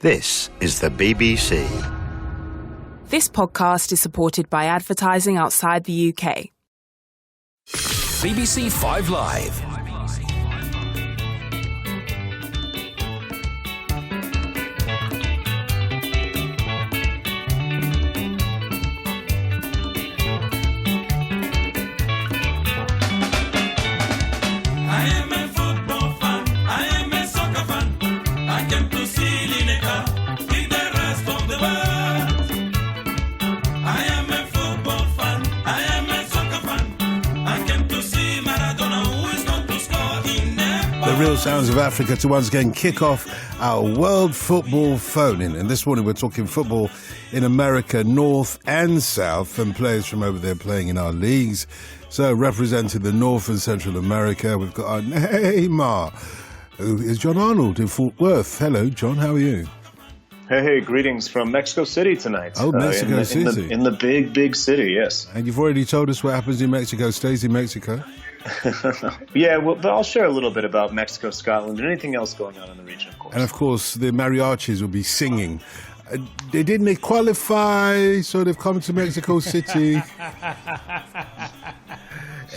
This is the BBC. This podcast is supported by advertising outside the UK. BBC 5 Live. Real sounds of Africa to once again kick off our World Football Phone-In. And this morning we're talking football in America, North and South, and players from over there playing in our leagues. So representing the North and Central America, we've got our Neymar, who is John Arnold in Fort Worth. Hello, John, how are you? Hey, greetings from Mexico City tonight. Oh, Mexico City. In the big city, yes. And you've already told us what happens in Mexico stays in Mexico. Yeah, well, but I'll share a little bit about Mexico, Scotland, and anything else going on in the region, of course. And of course, the mariachis will be singing. They didn't qualify, so they've come to Mexico City.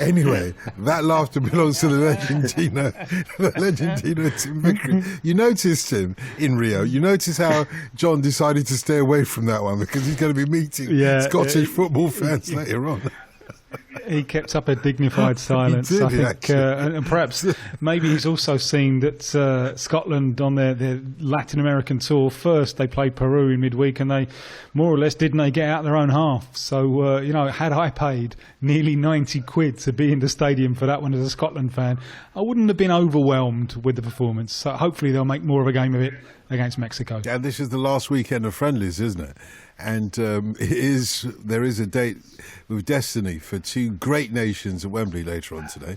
Anyway, that laughter belongs to the Legentino Tim Vickery. You noticed him in Rio. You notice how John decided to stay away from that one because he's going to be meeting Scottish football fans later on. He kept up a dignified silence, he did, I think, and perhaps maybe he's also seen that Scotland on their Latin American tour, first they played Peru in midweek and they more or less didn't get out their own half. So, had I paid nearly 90 quid to be in the stadium for that one as a Scotland fan, I wouldn't have been overwhelmed with the performance. So hopefully they'll make more of a game of it against Mexico. And this is the last weekend of friendlies, isn't it? And there is a date with destiny for two great nations at Wembley later on today.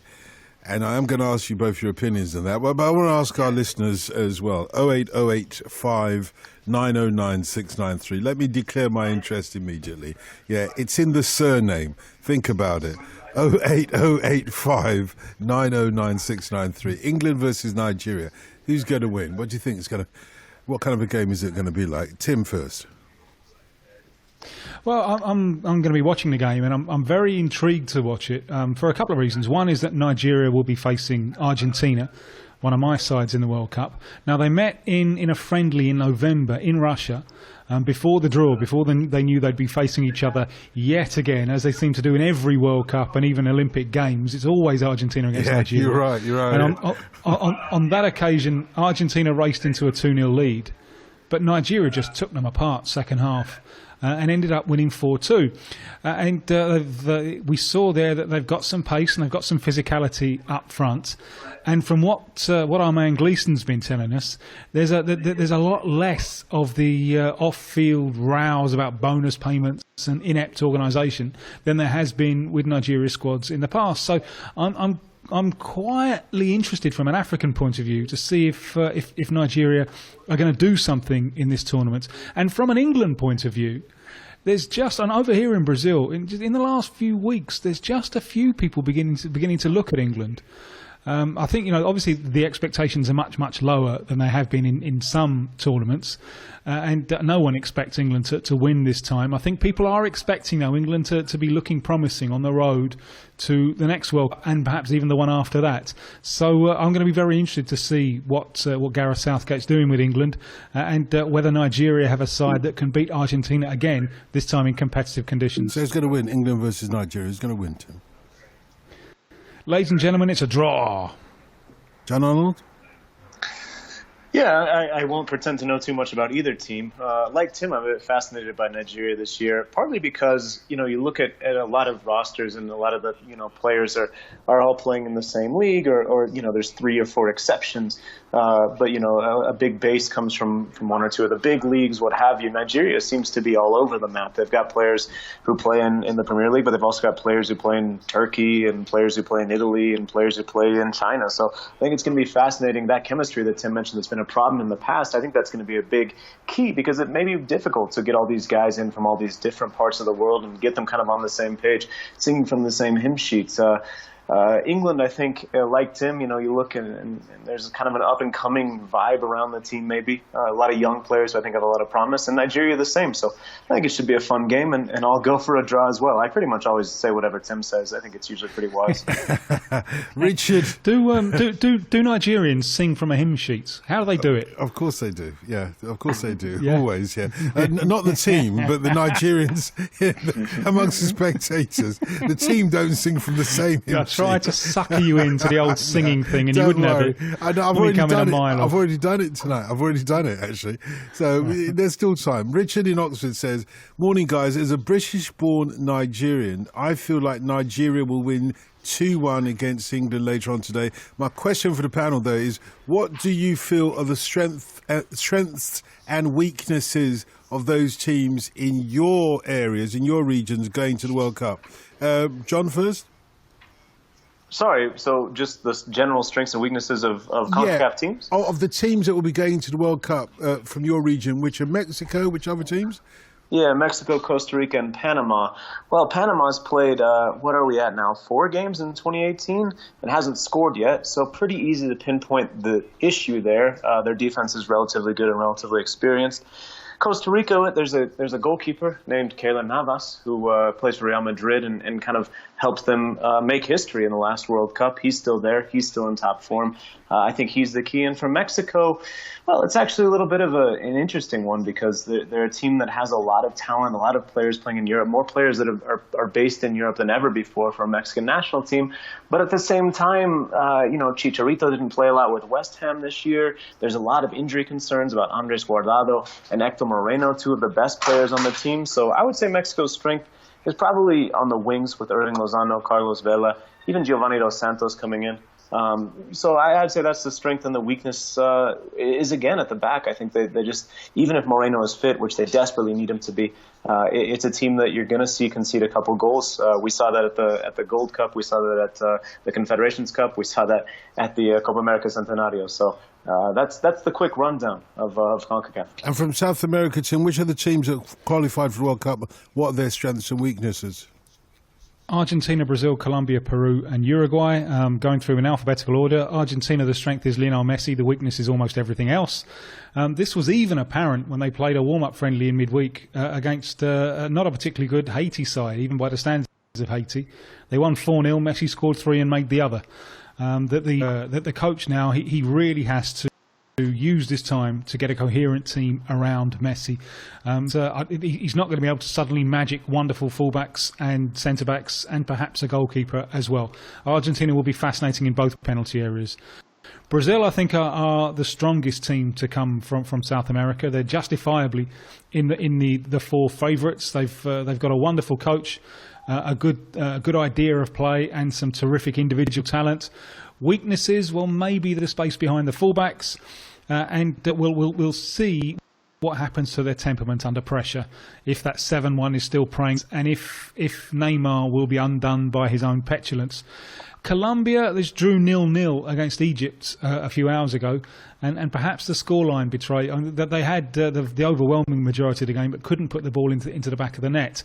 And I am going to ask you both your opinions on that. But I want to ask our listeners as well. 08085 909 693. Let me declare my interest immediately. Yeah, it's in the surname. Think about it. 08085 909 693. England versus Nigeria. Who's going to win? What do you think it's going to... What kind of a game is it going to be like? Tim first. Well, I'm going to be watching the game, and I'm very intrigued to watch it for a couple of reasons. One is that Nigeria will be facing Argentina, one of my sides in the World Cup. Now, they met in a friendly in November in Russia before the draw, before they knew they'd be facing each other yet again, as they seem to do in every World Cup and even Olympic Games. It's always Argentina against Nigeria. You're right. And on that occasion, Argentina raced into a 2-0 lead, but Nigeria just took them apart second half. And ended up winning 4-2. We saw there that they've got some pace and they've got some physicality up front. And from what our man Gleeson's been telling us, there's a lot less of the off-field rows about bonus payments and inept organisation than there has been with Nigeria squads in the past. So I'm quietly interested from an African point of view to see if Nigeria are going to do something in this tournament. And from an England point of view, there's just, and over here in Brazil, in the last few weeks, there's just a few people beginning to look at England. I think, obviously the expectations are much, much lower than they have been in some tournaments. And no one expects England to win this time. I think people are expecting now England to be looking promising on the road to the next World Cup and perhaps even the one after that. So I'm going to be very interested to see what Gareth Southgate's doing with England and whether Nigeria have a side that can beat Argentina again, this time in competitive conditions. So who's going to win? England versus Nigeria. Who's going to win, Tim? Ladies and gentlemen, it's a draw. John Arnold? Yeah, I won't pretend to know too much about either team. Like Tim, I'm a bit fascinated by Nigeria this year, partly because, you look at a lot of rosters and a lot of the, players are all playing in the same league or there's 3 or 4 exceptions. But, a big base comes from 1 or 2 of the big leagues, what have you. Nigeria seems to be all over the map. They've got players who play in the Premier League, but they've also got players who play in Turkey and players who play in Italy and players who play in China. So I think it's going to be fascinating. That chemistry that Tim mentioned that's been a problem in the past, I think that's going to be a big key because it may be difficult to get all these guys in from all these different parts of the world and get them kind of on the same page, singing from the same hymn sheets. England, I think, like Tim, you look and there's kind of an up-and-coming vibe around the team maybe. A lot of young players who I think have a lot of promise, and Nigeria the same. So I think it should be a fun game, and I'll go for a draw as well. I pretty much always say whatever Tim says. I think it's usually pretty wise. Richard. Do Nigerians sing from a hymn sheet? How do they do it? Of course they do. Yeah, of course they do. Yeah. Always, yeah. Not the team, but the Nigerians amongst the spectators. The team don't sing from the same hymn sheet. Try to sucker you into the old singing thing, and you wouldn't have it. I've already done it tonight. I've already done it, actually. So there's still time. Richard in Oxford says, "Morning, guys. As a British-born Nigerian, I feel like Nigeria will win 2-1 against England later on today. My question for the panel, though, is what do you feel are the strengths and weaknesses of those teams in your areas, in your regions, going to the World Cup?" John first? Sorry, so just the general strengths and weaknesses of CONCACAF teams? Oh, of the teams that will be going to the World Cup from your region, which are Mexico, which other teams? Yeah, Mexico, Costa Rica, and Panama. Well, Panama's played, what are we at now, 4 games in 2018 and hasn't scored yet, so pretty easy to pinpoint the issue there. Their defense is relatively good and relatively experienced. Costa Rica, there's a goalkeeper named Keylor Navas who plays for Real Madrid and kind of helped them make history in the last World Cup. He's still there. He's still in top form. I think he's the key. And for Mexico, well, it's actually a little bit of an interesting one because they're a team that has a lot of talent, a lot of players playing in Europe, more players that are based in Europe than ever before for a Mexican national team. But at the same time, Chicharito didn't play a lot with West Ham this year. There's a lot of injury concerns about Andres Guardado and Héctor Moreno, 2 of the best players on the team. So I would say Mexico's strength is probably on the wings with Irving Lozano, Carlos Vela, even Giovanni Dos Santos coming in. So I'd say that's the strength, and the weakness is again at the back. I think they just, even if Moreno is fit, which they desperately need him to be, it's a team that you're going to see concede a couple goals. We saw that at the Gold Cup. We saw that at the Confederations Cup. We saw that at the Copa America Centenario. So that's the quick rundown of CONCACAF. And from South America, Tim, which are the teams that qualified for the World Cup? What are their strengths and weaknesses? Argentina, Brazil, Colombia, Peru and Uruguay, going through in alphabetical order. Argentina, the strength is Lionel Messi. The weakness is almost everything else. This was even apparent when they played a warm-up friendly in midweek against not a particularly good Haiti side, even by the standards of Haiti. They won 4-0. Messi scored 3 and made the other. That the coach now, he really has to use this time to get a coherent team around Messi. He's not going to be able to suddenly magic wonderful fullbacks and centre-backs and perhaps a goalkeeper as well. Argentina will be fascinating in both penalty areas. Brazil, I think, are the strongest team to come from South America. They're justifiably in the 4 favourites. They've got a wonderful coach, a good idea of play, and some terrific individual talent. Weaknesses, well, maybe the space behind the fullbacks, and that we'll see what happens to their temperament under pressure, if that 7-1 is still preying, and if Neymar will be undone by his own petulance. Colombia, this drew 0-0 against Egypt a few hours ago, and perhaps the scoreline betrayed that they had the overwhelming majority of the game, but couldn't put the ball into the back of the net.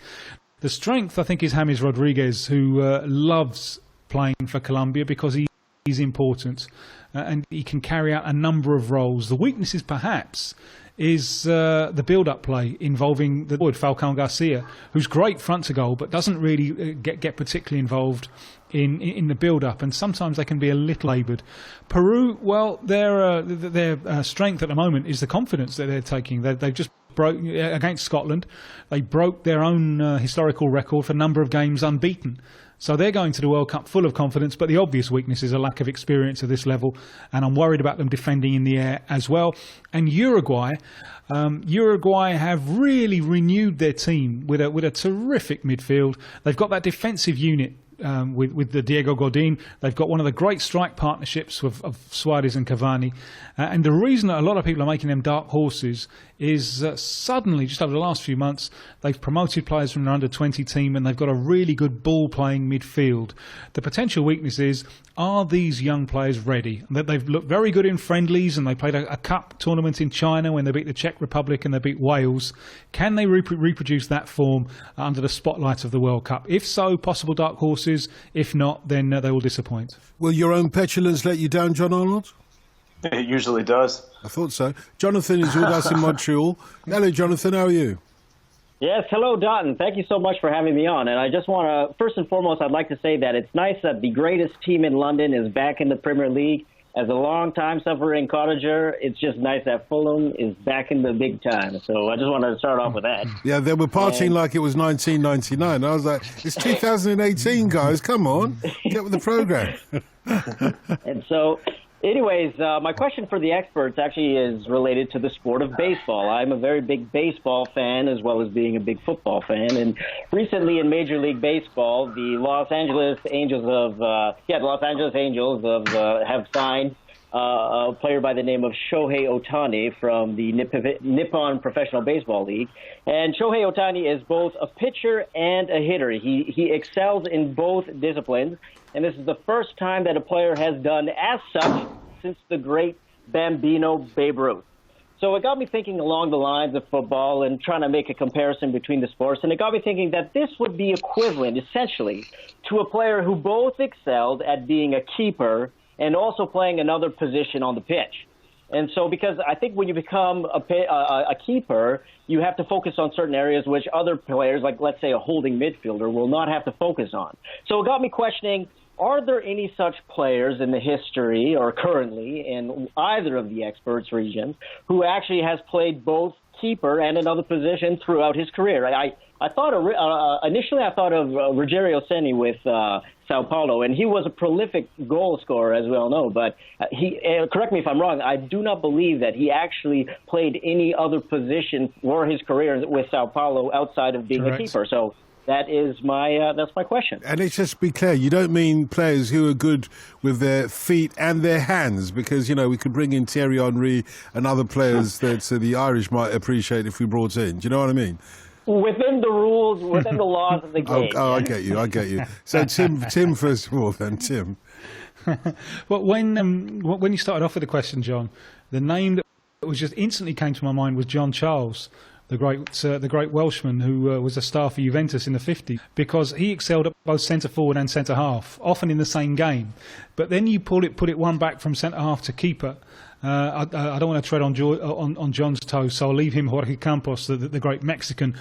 The strength, I think, is James Rodriguez, who loves playing for Colombia because he's important and he can carry out a number of roles. The weaknesses, perhaps, is the build-up play involving the forward Falcao Garcia, who's great front to goal, but doesn't really get particularly involved in the build-up, and sometimes they can be a little laboured. Peru, well, their strength at the moment is the confidence that they're taking. They've just broke against Scotland. They broke their own historical record for number of games unbeaten. So they're going to the World Cup full of confidence, but the obvious weakness is a lack of experience at this level, and I'm worried about them defending in the air as well. And Uruguay have really renewed their team with a terrific midfield. They've got that defensive unit with the Diego Godin. They've got one of the great strike partnerships of Suarez and Cavani. And the reason that a lot of people are making them dark horses is suddenly, just over the last few months, they've promoted players from their under-20 team, and they've got a really good ball-playing midfield. The potential weakness is are these young players ready? That they've looked very good in friendlies, and they played a cup tournament in China when they beat the Czech Republic and they beat Wales. Can they reproduce that form under the spotlight of the World Cup? If so, possible dark horses. If not, then they will disappoint. Will your own petulance let you down, John Arnold? It usually does. I thought so. Jonathan is with us in Montreal. Hello, Jonathan. How are you? Yes, hello, Dotton. Thank you so much for having me on. And I just want to, first and foremost, I'd like to say that it's nice that the greatest team in London is back in the Premier League. As a long-time suffering cottager, it's just nice that Fulham is back in the big time. So I just wanted to start off with that. Yeah, they were partying like it was 1999. I was like, it's 2018, guys. Come on. Get with the program. And so, anyways, my question for the experts actually is related to the sport of baseball. I'm a very big baseball fan as well as being a big football fan. And recently in Major League Baseball, the Los Angeles Angels have signed a player by the name of Shohei Ohtani from the Nippon Professional Baseball League. And Shohei Ohtani is both a pitcher and a hitter. He excels in both disciplines. And this is the first time that a player has done as such since the great Bambino Babe Ruth. So it got me thinking along the lines of football and trying to make a comparison between the sports. And it got me thinking that this would be equivalent, essentially, to a player who both excelled at being a keeper and also playing another position on the pitch. And so because I think when you become a keeper, you have to focus on certain areas which other players, like let's say a holding midfielder, will not have to focus on. So it got me questioning, are there any such players in the history or currently in either of the experts' regions who actually has played both keeper and another position throughout his career? I thought initially I thought of Rogério Ceni with Sao Paulo, and he was a prolific goal scorer, as we all know. But correct me if I'm wrong, I do not believe that he actually played any other position for his career with Sao Paulo outside of being a keeper. So that is that's my question. And let's just be clear, you don't mean players who are good with their feet and their hands, because, you know, we could bring in Thierry Henry and other players that the Irish might appreciate if we brought in. Do you know what I mean? Within the rules, within the laws of the game. I get you. So Tim first of all, then Tim. Well, when you started off with the question, John, the name that was just instantly came to my mind was John Charles, the great Welshman who was a star for Juventus in the 50s, because he excelled at both centre forward and centre half, often in the same game. But then you put it one back from centre half to keeper. I don't want to tread on John's toes, so I'll leave him Jorge Campos, the great Mexican.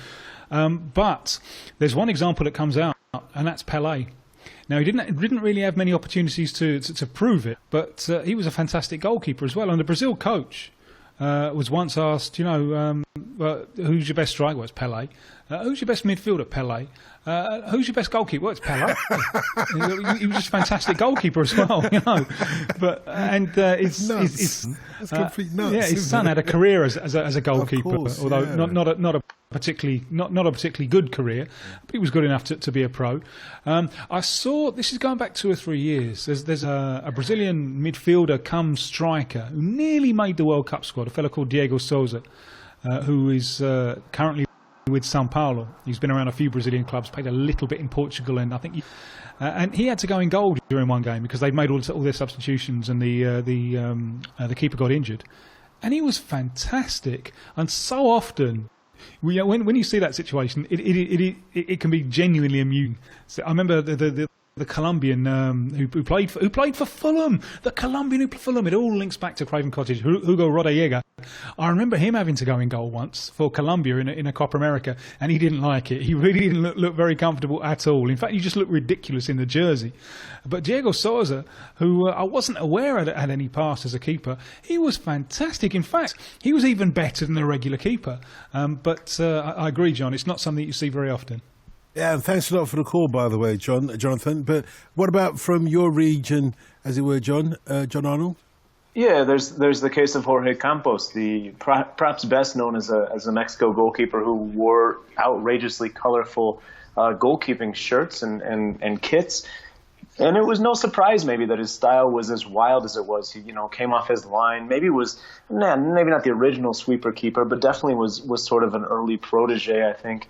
But there's one example that comes out, and that's Pelé. Now, he didn't really have many opportunities to prove it, but he was a fantastic goalkeeper as well. And the Brazil coach was once asked, who's your best striker? Well, it's Pelé. Who's your best midfielder? Pelé. Who's your best goalkeeper? Well, it's Pelé. He was just a fantastic goalkeeper as well, you know. But it's that's complete nuts. Yeah, his son had a career as a goalkeeper, although not a particularly good career, but he was good enough to be a pro. I saw, this is going back 2 or 3 years, there's a Brazilian midfielder come striker who nearly made the World Cup squad, a fellow called Diego Souza, who is currently with Sao Paulo. He's been around a few Brazilian clubs, played a little bit in Portugal, and I think and he had to go in goal during one game because they'd made all their substitutions, and the keeper got injured, and he was fantastic. And so often, when you see that situation, it can be genuinely amusing. So I remember the Colombian who played for Fulham. The Colombian who played for Fulham. It all links back to Craven Cottage. Hugo Rodallega. I remember him having to go in goal once for Colombia in a Copa America, and he didn't like it. He really didn't look very comfortable at all. In fact, he just looked ridiculous in the jersey. But Diego Souza, who I wasn't aware had any past as a keeper, he was fantastic. In fact, he was even better than the regular keeper. But I agree, John. It's not something you see very often. Yeah, and thanks a lot for the call, by the way, Jonathan. But what about from your region, as it were, John Arnold? Yeah, there's the case of Jorge Campos, the perhaps best known as a Mexico goalkeeper who wore outrageously colorful goalkeeping shirts and kits. And it was no surprise maybe that his style was as wild as it was. He, came off his line. Maybe maybe not the original sweeper keeper, but definitely was sort of an early protege, I think.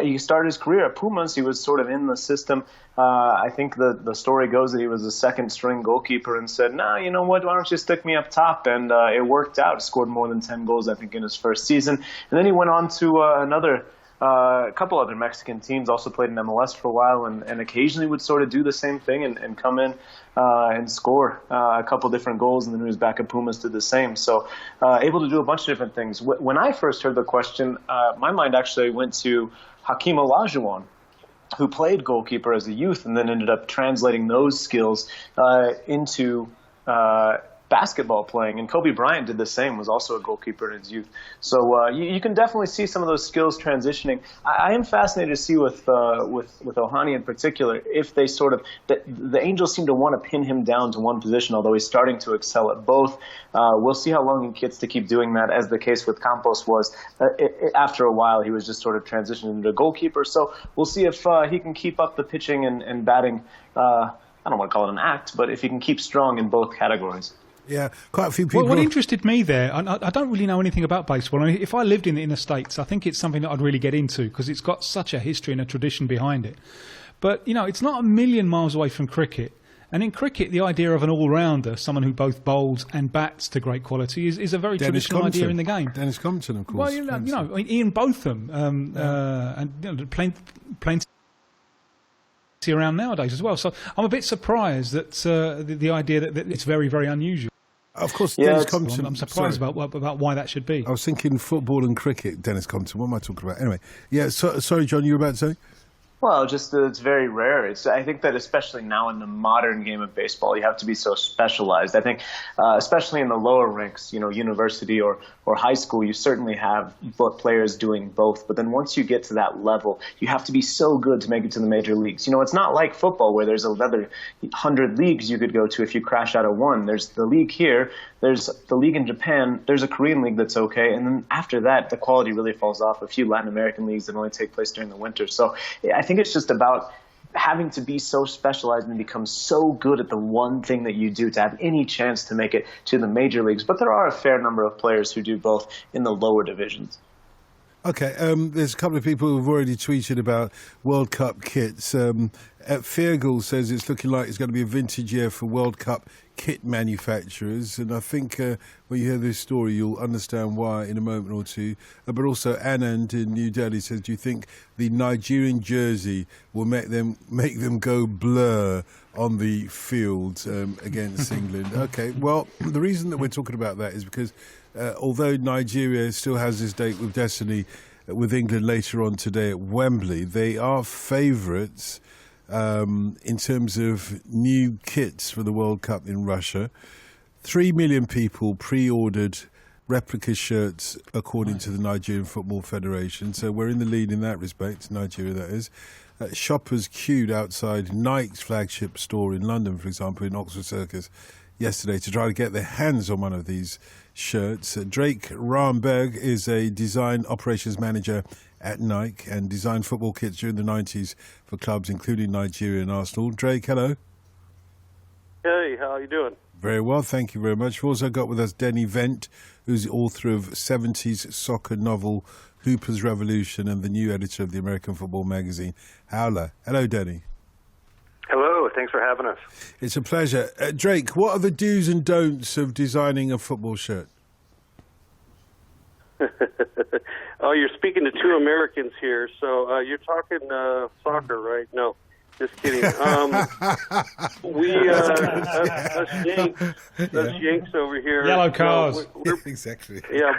He started his career at Pumas. He was sort of in the system. I think the story goes that he was a second string goalkeeper and said, nah, you know what, why don't you stick me up top? And it worked out. He scored more than 10 goals, I think, in his first season. And then he went on to a couple other Mexican teams, also played in MLS for a while, and occasionally would sort of do the same thing and come in and score a couple different goals, and then he was back at Pumas, did the same. So able to do a bunch of different things. When I first heard the question, my mind actually went to Hakeem Olajuwon, who played goalkeeper as a youth and then ended up translating those skills into basketball playing. And Kobe Bryant did the same, was also a goalkeeper in his youth. So you can definitely see some of those skills transitioning. I am fascinated to see with Ohani in particular, if they sort of, the Angels seem to want to pin him down to one position, although he's starting to excel at both. We'll see how long he gets to keep doing that, as the case with Campos was. After a while, he was just sort of transitioning into a goalkeeper. So we'll see if he can keep up the pitching and batting. I don't want to call it an act, but if he can keep strong in both categories. Yeah, quite a few people. What interested me there, I don't really know anything about baseball. I mean, if I lived in the States, I think it's something that I'd really get into because it's got such a history and a tradition behind it. But, it's not a million miles away from cricket. And in cricket, the idea of an all-rounder, someone who both bowls and bats to great quality, is a very traditional idea in the game. Dennis Compton, of course. Well, Ian Botham, and plenty around nowadays as well. So I'm a bit surprised that the idea that it's very, very unusual. Of course, Dennis Compton. I'm surprised about why that should be. I was thinking football and cricket, Dennis Compton. What am I talking about? Anyway, yeah, sorry, John, you were about to say? Well, just it's very rare. I think that especially now in the modern game of baseball, you have to be so specialized. I think especially in the lower ranks, university or high school, you certainly have players doing both. But then once you get to that level, you have to be so good to make it to the major leagues. It's not like football where there's another 100 leagues you could go to if you crash out of one. There's the league here. There's the league in Japan. There's a Korean league that's okay. And then after that, the quality really falls off. A few Latin American leagues that only take place during the winter. So I think it's just about having to be so specialized and become so good at the one thing that you do to have any chance to make it to the major leagues. But there are a fair number of players who do both in the lower divisions. Okay, there's a couple of people who've already tweeted about World Cup kits. Feargal says it's looking like it's going to be a vintage year for World Cup kit manufacturers, and I think when you hear this story you'll understand why in a moment or two. But also Anand in New Delhi says, do you think the Nigerian jersey will make them go blur on the field against England? Okay, well, the reason that we're talking about that is because although Nigeria still has this date with destiny with England later on today at Wembley, they are favourites in terms of new kits for the World Cup in Russia. 3 million people pre-ordered replica shirts according to the Nigerian Football Federation, so we're in the lead in that respect, Nigeria that is. Shoppers queued outside Nike's flagship store in London, for example, in Oxford Circus yesterday to try to get their hands on one of these shirts. Drake Ramberg is a design operations manager at Nike and designed football kits during the 90s for clubs including Nigeria and Arsenal. Drake, hello. Hey, how are you doing? Very well, thank you very much. We've also got with us Denny Vent, who's the author of 70s soccer novel Hooper's Revolution and the new editor of the American Football magazine Howler. Hello, Denny. Hello, thanks for having us. It's a pleasure. Drake, what are the do's and don'ts of designing a football shirt? Oh, you're speaking to two Americans here, so you're talking soccer, right? No, just kidding. We us Yanks over here. Yellow cars. Exactly. Yeah,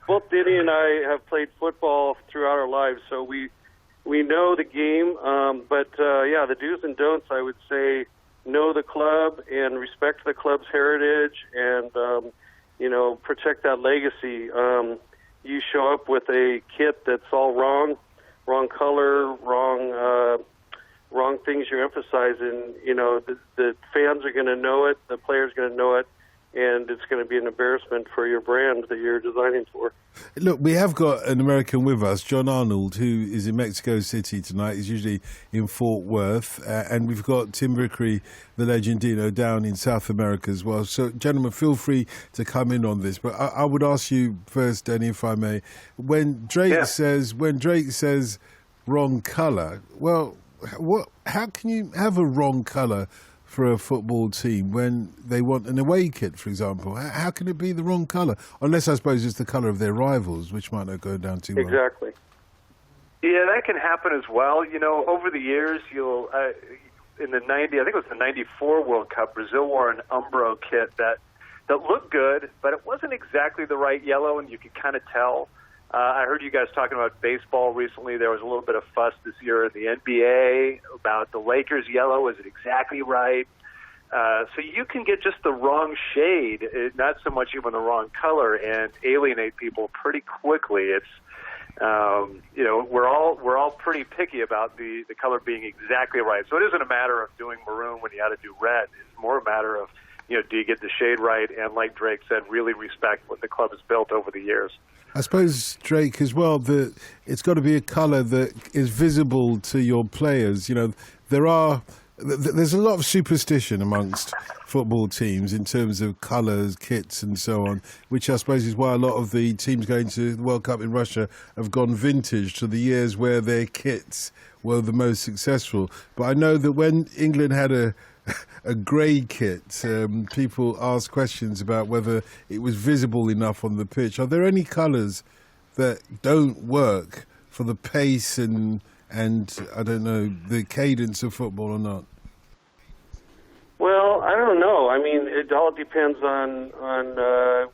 both Denny and I have played football throughout our lives, so we know the game. But the do's and don'ts, I would say, know the club and respect the club's heritage, and protect that legacy. You show up with a kit that's all wrong color, wrong things you're emphasizing. The fans are going to know it, the players are going to know it, and it's going to be an embarrassment for your brand that you're designing for. Look, we have got an American with us, John Arnold, who is in Mexico City tonight. He's usually in Fort Worth. And we've got Tim Vickery, the Legendino, down in South America as well. So, gentlemen, feel free to come in on this. But I would ask you first, Denny, if I may, when Drake says wrong colour, well, how can you have a wrong colour for a football team when they want an away kit, for example? How can it be the wrong colour? Unless, I suppose, it's the colour of their rivals, which might not go down too well. Exactly. Yeah, that can happen as well. Over the years, in the I think it was the '94 World Cup, Brazil wore an Umbro kit that looked good, but it wasn't exactly the right yellow, and you could kind of tell. I heard you guys talking about baseball recently. There was a little bit of fuss this year in the NBA about the Lakers yellow. Is it exactly right? So you can get just the wrong shade, not so much even the wrong color, and alienate people pretty quickly. It's we're all pretty picky about the color being exactly right. So it isn't a matter of doing maroon when you ought to do red. It's more a matter of, do you get the shade right? And like Drake said, really respect what the club has built over the years. I suppose, Drake, as well, that it's got to be a colour that is visible to your players. There's a lot of superstition amongst football teams in terms of colours, kits and so on, which I suppose is why a lot of the teams going to the World Cup in Russia have gone vintage to the years where their kits were the most successful. But I know that when England had a grey kit, people asked questions about whether it was visible enough on the pitch. Are there any colours that don't work for the pace and I don't know, the cadence of football or not? Well, I don't know. I mean, it all depends on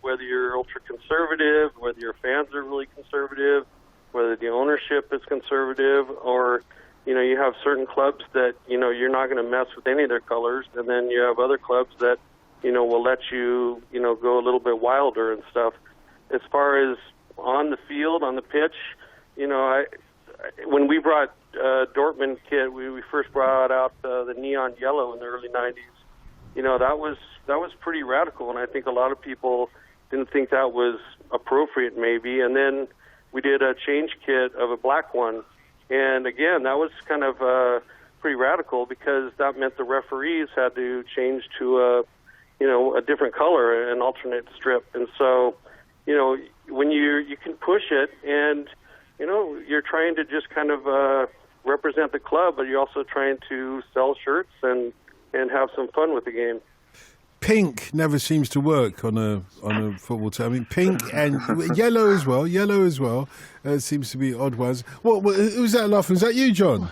whether you're ultra-conservative, whether your fans are really conservative, whether the ownership is conservative, or you have certain clubs that, you're not going to mess with any of their colors, and then you have other clubs that, will let you, go a little bit wilder and stuff. As far as on the field, on the pitch, when we brought Dortmund kit, we first brought out the neon yellow in the early 90s. That was pretty radical, and I think a lot of people didn't think that was appropriate maybe. And then we did a change kit of a black one. And again, that was kind of pretty radical because that meant the referees had to change to a different color, an alternate strip. And so, when you can push it, and you're trying to just kind of represent the club, but you're also trying to sell shirts and have some fun with the game. Pink never seems to work on a football team. I mean, pink and yellow as well. Yellow as well seems to be odd ones. Who's that laughing? Is that you, John?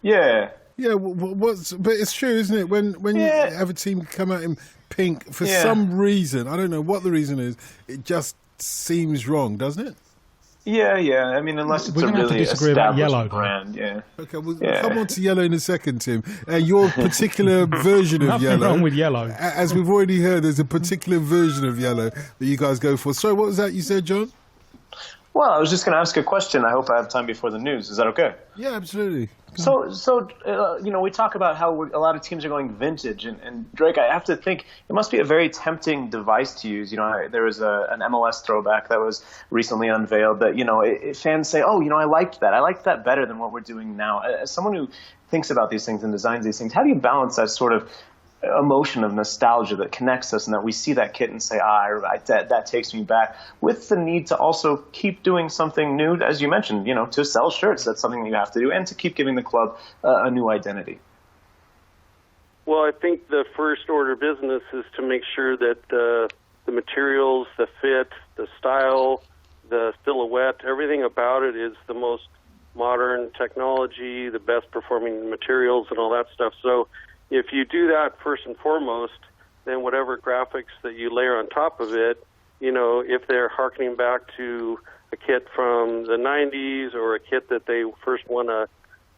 Yeah. Yeah. But it's true, isn't it? When you have a team come out in pink for some reason, I don't know what the reason is. It just seems wrong, doesn't it? Yeah. I mean, unless it's We're a gonna have to really disagree about established yellow, brand. Yeah. Okay, we'll come on to yellow in a second, Tim. Your particular version of Nothing yellow. wrong with yellow. As we've already heard, there's a particular version of yellow that you guys go for. So what was that you said, John? Well, I was just going to ask a question. I hope I have time before the news. Is that okay? Yeah, absolutely. So we talk about how a lot of teams are going vintage, and Drake, I have to think it must be a very tempting device to use. There was an MLS throwback that was recently unveiled that fans say, oh, I liked that. I liked that better than what we're doing now. As someone who thinks about these things and designs these things, how do you balance that sort of emotion of nostalgia that connects us and that we see that kit and say, that takes me back, with the need to also keep doing something new, as you mentioned, to sell shirts? That's something that you have to do, and to keep giving the club a new identity. Well, I think the first order of business is to make sure that the materials, the fit, the style, the silhouette, everything about it is the most modern technology, the best performing materials and all that stuff. So if you do that first and foremost, then whatever graphics that you layer on top of it, if they're hearkening back to a kit from the 90s or a kit that they first won a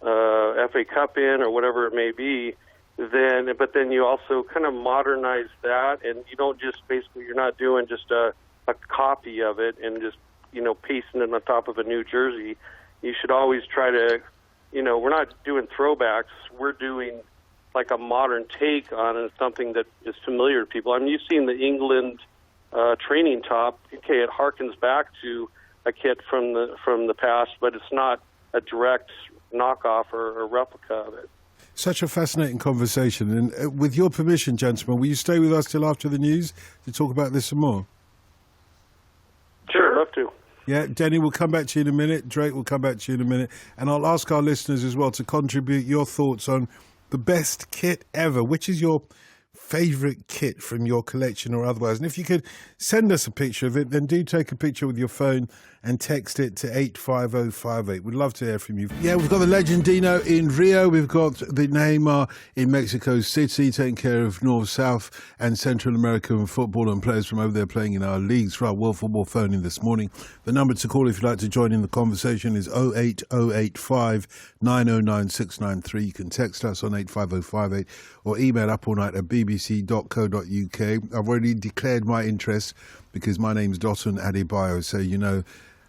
FA Cup in or whatever it may be, but then you also kind of modernize that, and you don't just you're not doing just a copy of it and just, pasting it on top of a new jersey. You should always try to, we're not doing throwbacks. We're doing like a modern take on something that is familiar to people. I mean, you've seen the England training top. Okay, it harkens back to a kit from the past, but it's not a direct knockoff or replica of it. Such a fascinating conversation. And with your permission, gentlemen, will you stay with us till after the news to talk about this some more? Sure, love to. Yeah, Denny, we'll come back to you in a minute. Drake will come back to you in a minute. And I'll ask our listeners as well to contribute your thoughts on the best kit ever. Which is your favourite kit from your collection or otherwise? And if you could send us a picture of it, then do take a picture with your phone and text it to 85058. We'd love to hear from you. Yeah, we've got the Legendino in Rio. We've got the Neymar in Mexico City, taking care of North, South and Central American football and players from over there playing in our leagues for our World Football Phone in this morning. The number to call if you'd like to join in the conversation is 08085 909 693. You can text us on 85058 or email upallnight@bbc.co.uk. I've already declared my interest because my name's Dotun Adebayo, so you know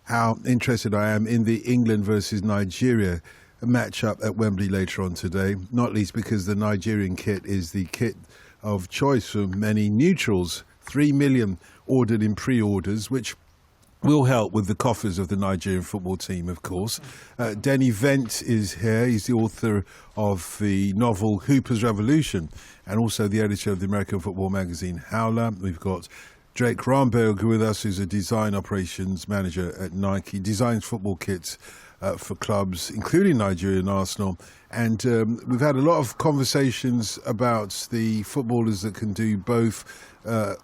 how interested I am in the England versus Nigeria matchup at Wembley later on today, not least because the Nigerian kit is the kit of choice for many neutrals. 3 million ordered in pre-orders, which will help with the coffers of the Nigerian football team, of course. Denny Vent is here. He's the author of the novel Hooper's Revolution and also the editor of the American football magazine Howler. We've got Drake Ramberg with us, who's a design operations manager at Nike, designs football kits for clubs, including Nigeria and Arsenal. And we've had a lot of conversations about the footballers that can do both,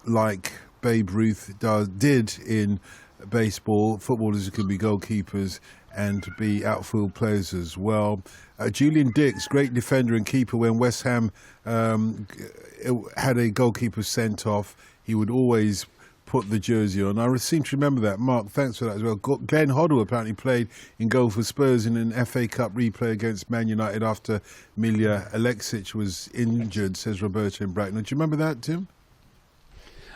like Babe Ruth did in baseball, footballers who can be goalkeepers and be outfield players as well. Julian Dix, great defender and keeper when West Ham had a goalkeeper sent off. He would always put the jersey on. I seem to remember that. Mark, thanks for that as well. Glenn Hoddle apparently played in goal for Spurs in an FA Cup replay against Man United after Milja Aleksic was injured, says Roberto in Bracknell. Do you remember that, Tim?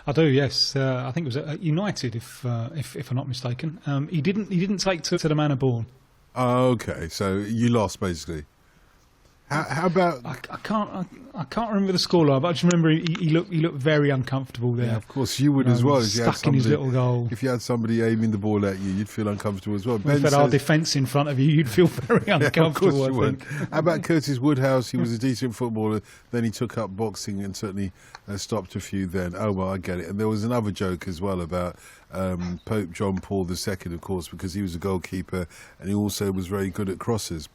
I do, yes. I think it was at United, if I'm not mistaken. He didn't take to the manor born. Oh, okay. So you lost basically. How about? I can't remember the scoreline, but I just remember he looked very uncomfortable there. Yeah, of course you would as well. If you had stuck in his little goal. If you had somebody aiming the ball at you, you'd feel uncomfortable as well. If you had our defence in front of you, you'd feel very uncomfortable. Yeah, of course you would. How about Curtis Woodhouse? He was a decent footballer. Then he took up boxing and certainly stopped a few. Then, oh well, I get it. And there was another joke as well about Pope John Paul II, of course, because he was a goalkeeper and he also was very good at crosses.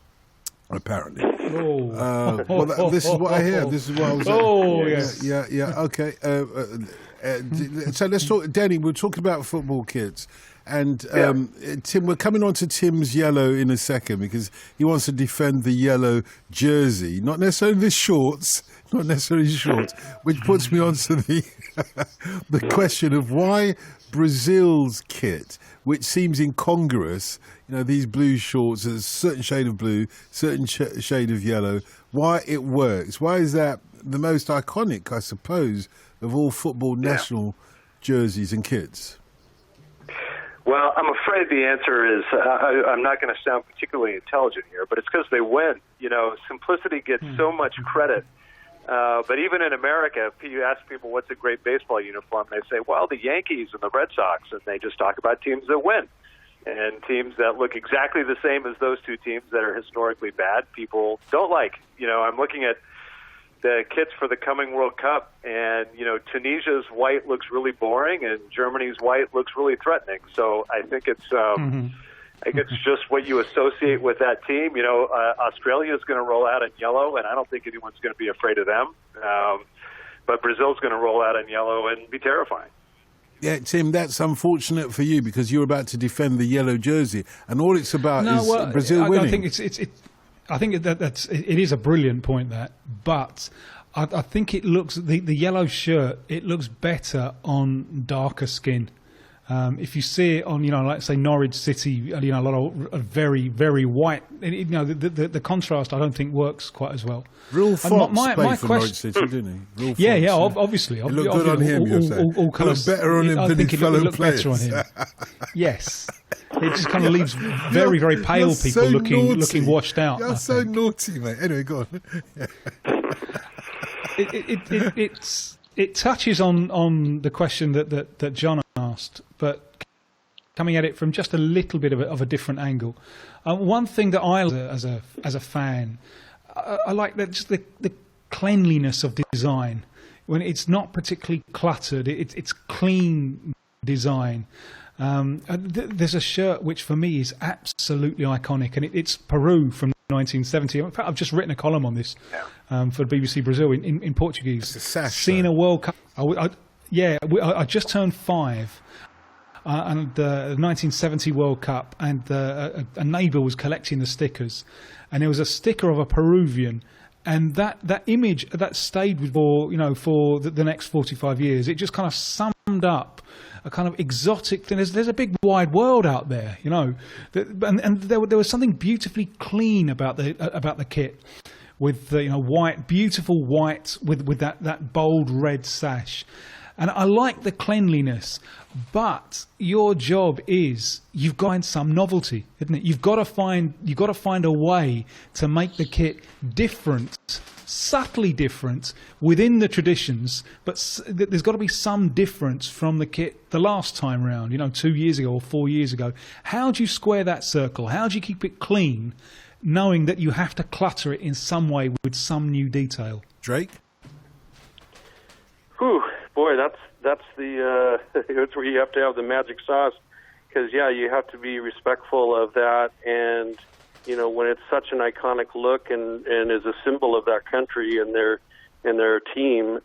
Apparently. This is what I hear. This is what I was saying. Oh, yes. Yeah, okay. So let's talk, Denny, we're talking about football kits. And Tim, we're coming on to Tim's yellow in a second because he wants to defend the yellow jersey, not necessarily the shorts, which puts me on to the question of why Brazil's kit, which seems incongruous, these blue shorts, a certain shade of blue, certain shade of yellow, why it works. Why is that the most iconic, I suppose, of all football national jerseys and kits? Well, I'm afraid the answer is I'm not going to sound particularly intelligent here, but it's because they win. Simplicity gets so much credit. But even in America, if you ask people what's a great baseball uniform, they say, well, the Yankees and the Red Sox, and they just talk about teams that win. And teams that look exactly the same as those two teams that are historically bad, people don't like. I'm looking at the kits for the coming World Cup, and, Tunisia's white looks really boring, and Germany's white looks really threatening. So I think it's just what you associate with that team. Australia's going to roll out in yellow, and I don't think anyone's going to be afraid of them. But Brazil's going to roll out in yellow and be terrifying. Yeah, Tim, that's unfortunate for you because you're about to defend the yellow jersey, and all it's about is Brazil winning. I think it is a brilliant point but I think it looks the yellow shirt. It looks better on darker skin. If you see it on, like say Norwich City, a lot of very, very white. The contrast I don't think works quite as well. Real Fox played for Norwich City, didn't he? Yeah, obviously. It looked good on him, you're saying. It looked better on him than his fellow players. Better on him. Yes. It just kind of leaves very, very pale people looking washed out. You're so naughty, mate. Anyway, go on. It touches on the question that John asked, but coming at it from just a little bit of a different angle. One thing that I, as a fan, I like that just the cleanliness of design. When it's not particularly cluttered, it's clean design. There's a shirt which for me is absolutely iconic, and it's Peru from 1970. In fact, I've just written a column on this for BBC Brazil in Portuguese. It's a sash, seeing a World Cup. I just turned 5. And the 1970 World Cup, and a neighbour was collecting the stickers, and there was a sticker of a Peruvian, and that image that stayed with for the next 45 years. It just kind of summed up a kind of exotic thing. There's a big wide world out there, and there was something beautifully clean about the kit, with white, beautiful white with that bold red sash. And I like the cleanliness, but your job is you've got to find some novelty, isn't it? You've got to find a way to make the kit different, subtly different within the traditions. But there's got to be some difference from the kit the last time round, 2 years ago or 4 years ago. How do you square that circle? How do you keep it clean, knowing that you have to clutter it in some way with some new detail? Drake? Whew. Boy, that's the it's where you have to have the magic sauce, because you have to be respectful of that, and when it's such an iconic look and is a symbol of that country and their team,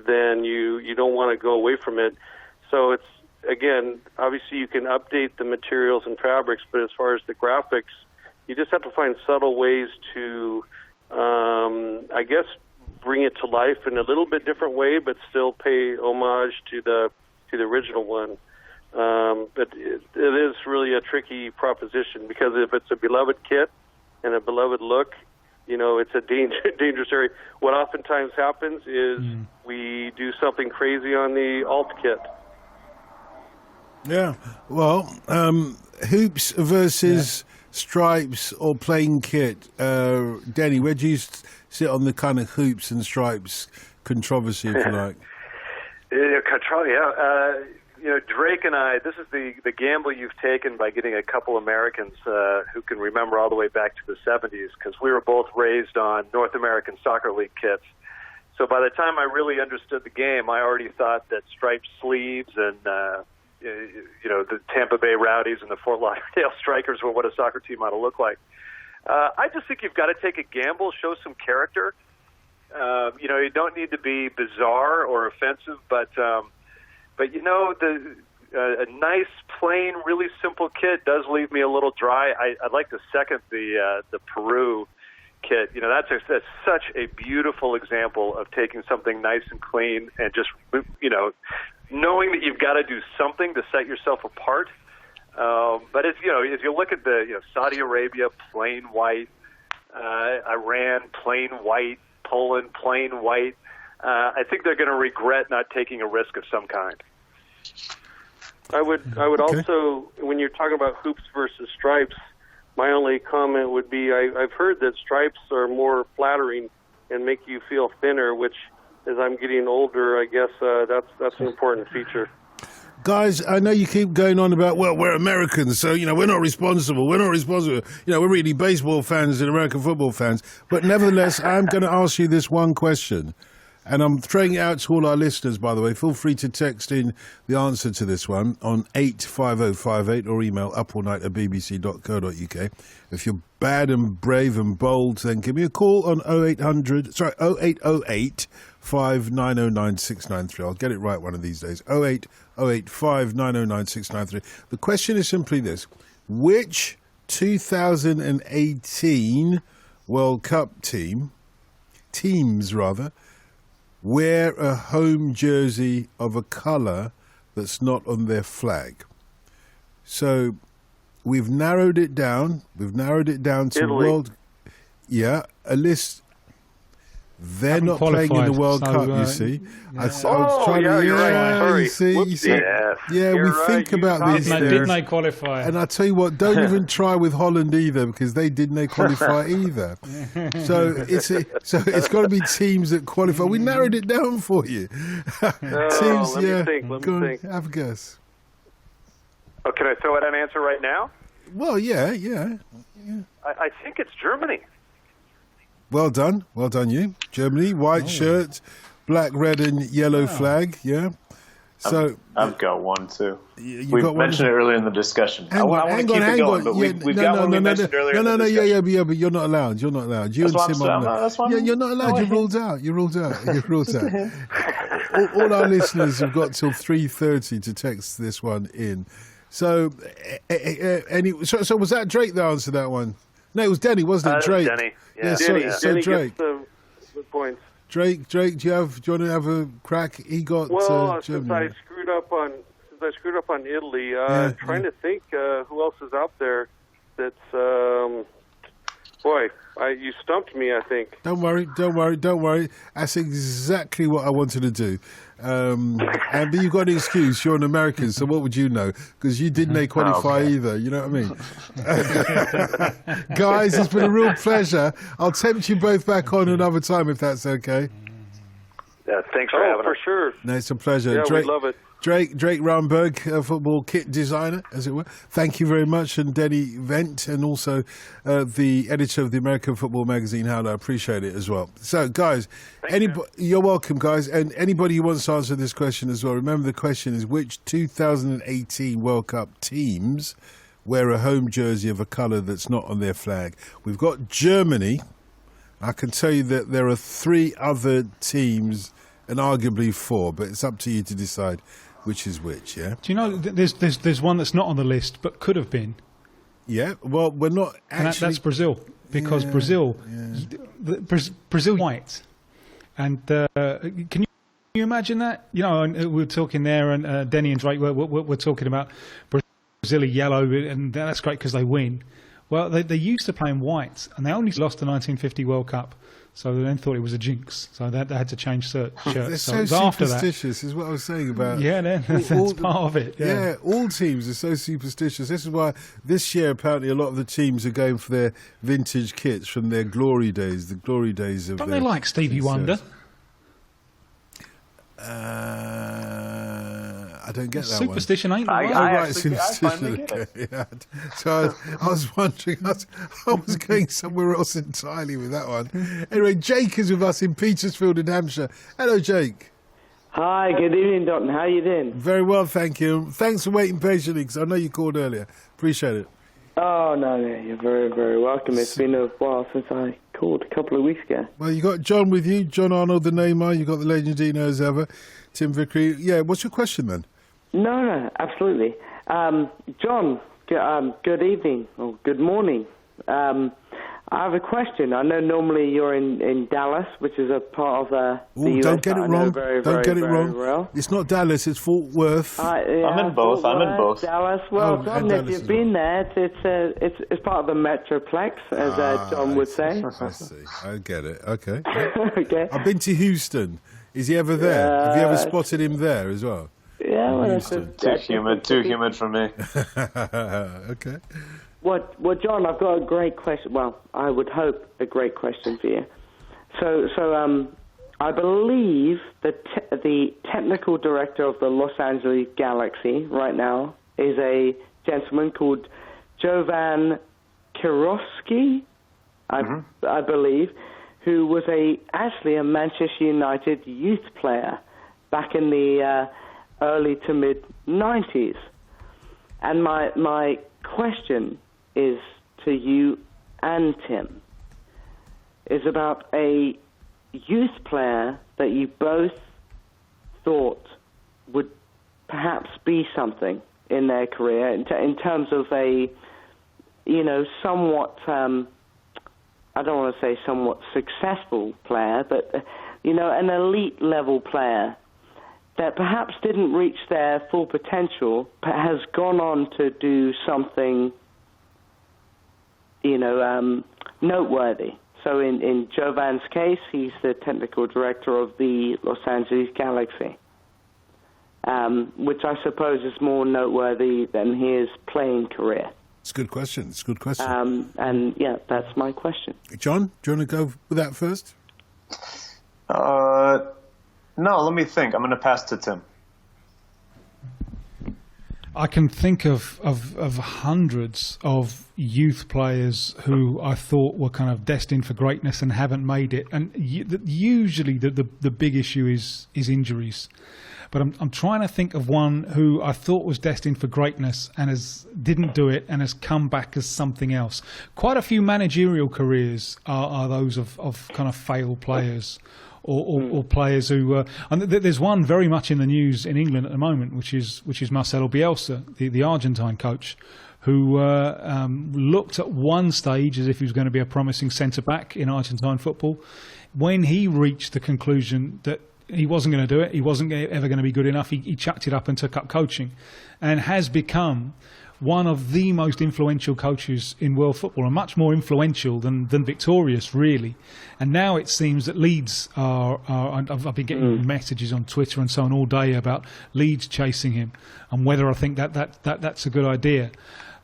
then you don't want to go away from it. So it's, again, obviously you can update the materials and fabrics, but as far as the graphics, you just have to find subtle ways to, I guess, bring it to life in a little bit different way, but still pay homage to the original one. But it is really a tricky proposition, because if it's a beloved kit and a beloved look, it's a dangerous area. What oftentimes happens is we do something crazy on the alt kit. Yeah, well, hoops versus stripes or plain kit. Denny, where do you sit on the kind of hoops and stripes controversy, if you like? Drake and I, this is the gamble you've taken by getting a couple Americans who can remember all the way back to the 70s, because we were both raised on North American Soccer League kits. So by the time I really understood the game, I already thought that striped sleeves and the Tampa Bay Rowdies and the Fort Lauderdale Strikers were what a soccer team ought to look like. I just think you've got to take a gamble, show some character. You don't need to be bizarre or offensive, but a nice, plain, really simple kit does leave me a little dry. I'd like to second the Peru kit. That's such a beautiful example of taking something nice and clean and just knowing that you've got to do something to set yourself apart. But as you look at the Saudi Arabia, plain white, Iran, plain white, Poland, plain white, I think they're going to regret not taking a risk of some kind. I would also, when you're talking about hoops versus stripes, my only comment would be I've heard that stripes are more flattering and make you feel thinner, which, as I'm getting older, I guess that's an important feature. Guys, I know you keep going on about, well, we're Americans, so, we're not responsible. We're really baseball fans and American football fans. But nevertheless, I'm going to ask you this one question. And I'm throwing it out to all our listeners, by the way. Feel free to text in the answer to this one on 85058 or email upallnight@bbc.co.uk. If you're bad and brave and bold, then give me a call on 0808 5909 693. I'll get it right one of these days. 0808 5909 693. The question is simply this. Which 2018 World Cup teams, wear a home jersey of a colour that's not on their flag? So we've narrowed it down. To Italy. a list. They're not playing in the World Cup, you see. Yeah. I was trying to, you're right. Sorry. You see. Yes. Yeah, You're we right. think about these things. Didn't they qualify? And I tell you what, don't even try with Holland either, because didn't they qualify either. So it's got to be teams that qualify. We narrowed it down for you. Teams, let me think. Have a guess. Oh, can I throw out an answer right now? Well, yeah. I think it's Germany. Well done, you. Germany, white shirt, black, red, and yellow flag. Yeah. So I've got one too. We mentioned it earlier in the discussion. Hang on. But we've got one we mentioned earlier. Yeah, but you're not allowed. You and Tim are not. Yeah, you're not allowed. You're ruled out. All our listeners have got till 3:30 to text this one in. So, so was that Drake that answered that one? No, it was Denny, wasn't it? Drake. Denny. Yeah, Denny so Drake. Gets the points. Drake, do you want to have a crack? He got Since Germany. I screwed up on Italy, trying to think who else is out there. That's you stumped me. I think. Don't worry. That's exactly what I wanted to do. But you've got an excuse. You're an American, so what would you know? Because you didn't qualify either. You know what I mean? Guys, it's been a real pleasure. I'll tempt you both back on another time if that's okay. Yeah, thanks for having us. For sure. No, it's a pleasure. Yeah, Drake, we love it. Drake Ramberg, football kit designer, as it were. Thank you very much. And Denny Vent, and also the editor of the American Football Magazine, Howler. I appreciate it as well. So, guys, you're welcome, guys. And anybody who wants to answer this question as well, remember the question is which 2018 World Cup teams wear a home jersey of a colour that's not on their flag? We've got Germany. I can tell you that there are 3 other teams, and arguably 4, but it's up to you to decide which is which, yeah? Do you know there's one that's not on the list but could have been? Yeah, well, we're not actually... And that's Brazil, because Brazil white. And can you imagine that? You know, and we were talking there, and Denny and Drake were talking about Brazil yellow, and that's great because they win. Well, they used to play in white, and they only lost the 1950 World Cup. So they then thought it was a jinx. So they had to change shirts. They're so it was superstitious, is what I was saying about. Yeah, that's part of it. Yeah, all teams are so superstitious. This is why this year apparently a lot of the teams are going for their vintage kits from their glory days, the glory days of. Don't they like Stevie Wonder? I don't get that superstition one. Ain't the Superstition. Okay. Yeah. So I was wondering, I was going somewhere else entirely with that one. Anyway, Jake is with us in Petersfield in Hampshire. Hello, Jake. Hi, good evening, Dalton. How are you doing? Very well, thank you. Thanks for waiting patiently, because I know you called earlier. Appreciate it. Oh, no, you're very, very welcome. It's been a while since I called, a couple of weeks ago. Well, you got John with you, John Arnold, the Neymar. You got the Legendino as ever, Tim Vickery. Yeah, what's your question then? No, absolutely. John, good evening, or good morning. I have a question. I know normally you're in Dallas, which is a part of the US. Don't get it wrong. Don't get it wrong. Well. It's not Dallas, it's Fort Worth. I'm in both. Dallas. Well, John, if you've been there, it's part of the Metroplex, as John would say. I see. I get it. Okay. Okay. I've been to Houston. Is he ever there? Have you ever spotted him there as well? Yeah, well, too humid for me. Okay. Well, John, I've got a great question. Well, I would hope a great question for you. So, I believe that the technical director of the Los Angeles Galaxy right now is a gentleman called Jovan Kirovski, I believe, who was actually a Manchester United youth player back in the early to mid 90s. And my question is to you and Tim, is about a youth player that you both thought would perhaps be something in their career in terms of a, somewhat, I don't want to say somewhat successful player, but, an elite level player that perhaps didn't reach their full potential, but has gone on to do something, noteworthy, So in Jovan's case, he's the technical director of the Los Angeles Galaxy, which I suppose is more noteworthy than his playing career. It's a good question. It's a good question. And yeah, that's my question. John, do you want to go with that first? No, let me think. I'm going to pass to Tim. I can think of hundreds of youth players who I thought were kind of destined for greatness and haven't made it. And usually the big issue is injuries. But I'm trying to think of one who I thought was destined for greatness and didn't do it and has come back as something else. Quite a few managerial careers are those of kind of failed players. Or players who and there's one very much in the news in England at the moment, which is Marcelo Bielsa, the Argentine coach, who looked at one stage as if he was going to be a promising centre back in Argentine football. When he reached the conclusion that he wasn't going to do it, he wasn't ever going to be good enough, he chucked it up and took up coaching, and has become one of the most influential coaches in world football, and much more influential than victorious, really. And now it seems that Leeds are I've been getting messages on Twitter and so on all day about Leeds chasing him, and whether I think that's a good idea.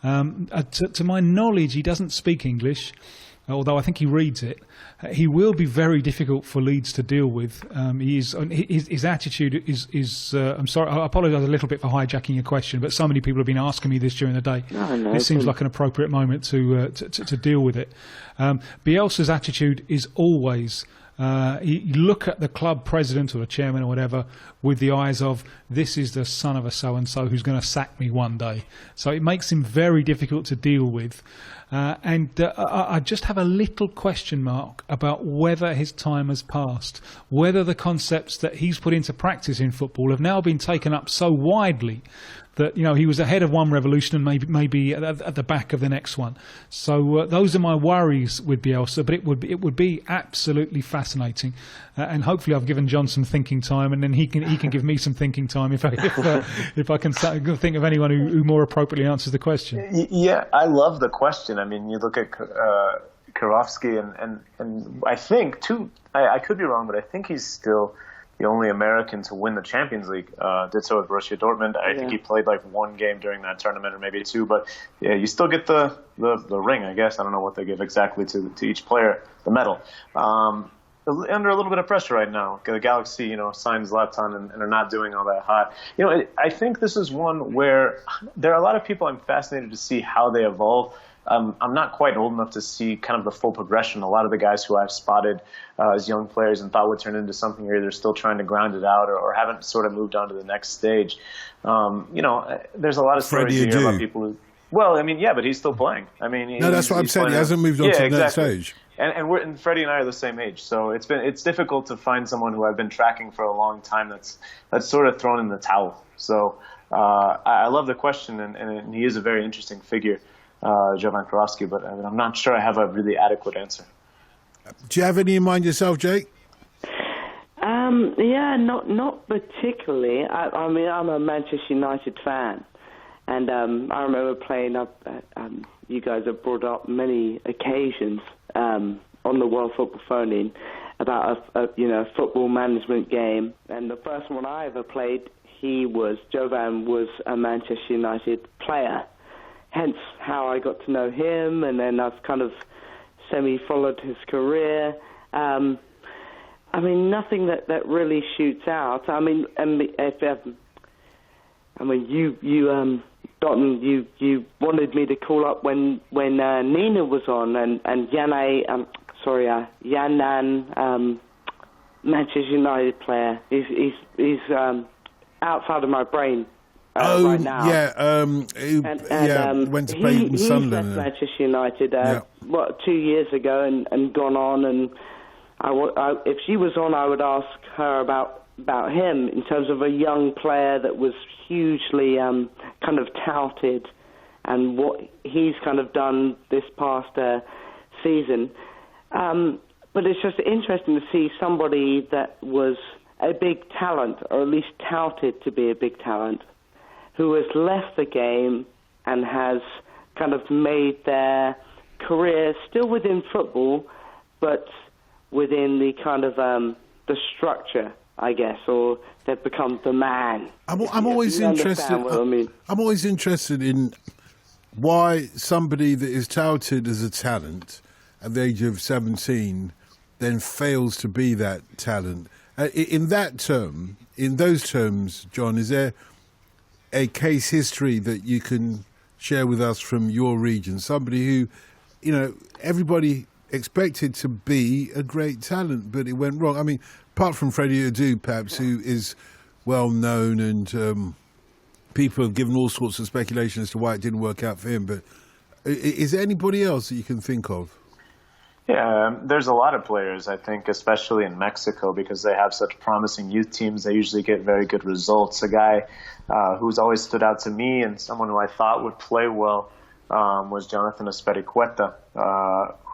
To my knowledge, he doesn't speak English, although I think he reads it. He will be very difficult for Leeds to deal with. His attitude is I'm sorry, I apologise a little bit for hijacking your question, but so many people have been asking me this during the day. No, it seems like an appropriate moment to deal with it. Bielsa's attitude is always, you look at the club president or the chairman or whatever with the eyes of, this is the son of a so-and-so who's going to sack me one day. So it makes him very difficult to deal with. I just have a little question mark about whether his time has passed, whether the concepts that he's put into practice in football have now been taken up so widely that, you know, he was ahead of one revolution and maybe at the back of the next one. So those are my worries with Bielsa, but it would be absolutely fascinating, and hopefully I've given John some thinking time, and then he can give me some thinking time if I can think of anyone who more appropriately answers the question. Yeah, I love the question. I mean, you look at Karofsky, and I think too. I could be wrong, but I think he's still the only American to win the Champions League. Did so with Borussia Dortmund. I think he played like one game during that tournament, or maybe two. But yeah, you still get the ring, I guess. I don't know what they give exactly to each player, the medal. Under a little bit of pressure right now. The Galaxy, signed Zlatan and are not doing all that hot. I think this is one where there are a lot of people I'm fascinated to see how they evolve. I'm not quite old enough to see kind of the full progression. A lot of the guys who I've spotted as young players and thought would turn into something are either still trying to ground it out or haven't sort of moved on to the next stage. There's a lot of stories here about people who... Well, I mean, yeah, but he's still playing. I mean, no, that's what I'm saying. He hasn't moved on to the next stage. And Freddie and I are the same age, so it's difficult to find someone who I've been tracking for a long time that's sort of thrown in the towel. So I love the question, and he is a very interesting figure, Jovan Karofsky, but I'm not sure I have a really adequate answer. Do you have any in mind yourself, Jake? Yeah, not particularly. I mean, I'm a Manchester United fan, and I remember playing up. You guys have brought up many occasions on the World Football Phone-In about a football management game, and the first one I ever played, Jovan was a Manchester United player. Hence how I got to know him, and then I've kind of semi-followed his career. I mean, nothing that really shoots out. I mean, you Dotton, you wanted me to call up when Nina was on, and Yanan, Manchester United player. He's outside of my brain. Right now. Went to play with Sunderland. He left Manchester United 2 years ago and gone on, and if she was on, I would ask her about him in terms of a young player that was hugely kind of touted, and what he's kind of done this past season. But it's just interesting to see somebody that was a big talent, or at least touted to be a big talent, who has left the game and has kind of made their career still within football, but within the kind of the structure, I guess, or they've become the man. I'm always interested. What I mean. I'm always interested in why somebody that is touted as a talent at the age of 17 then fails to be that talent. In those terms, John, is there a case history that you can share with us from your region? Somebody who, everybody expected to be a great talent, but it went wrong. I mean, apart from Freddie Adu, perhaps, who is well known and people have given all sorts of speculation as to why it didn't work out for him. But is there anybody else that you can think of? Yeah, there's a lot of players, I think, especially in Mexico, because they have such promising youth teams. They usually get very good results. A guy who's always stood out to me and someone who I thought would play well was Jonathan Espericueta,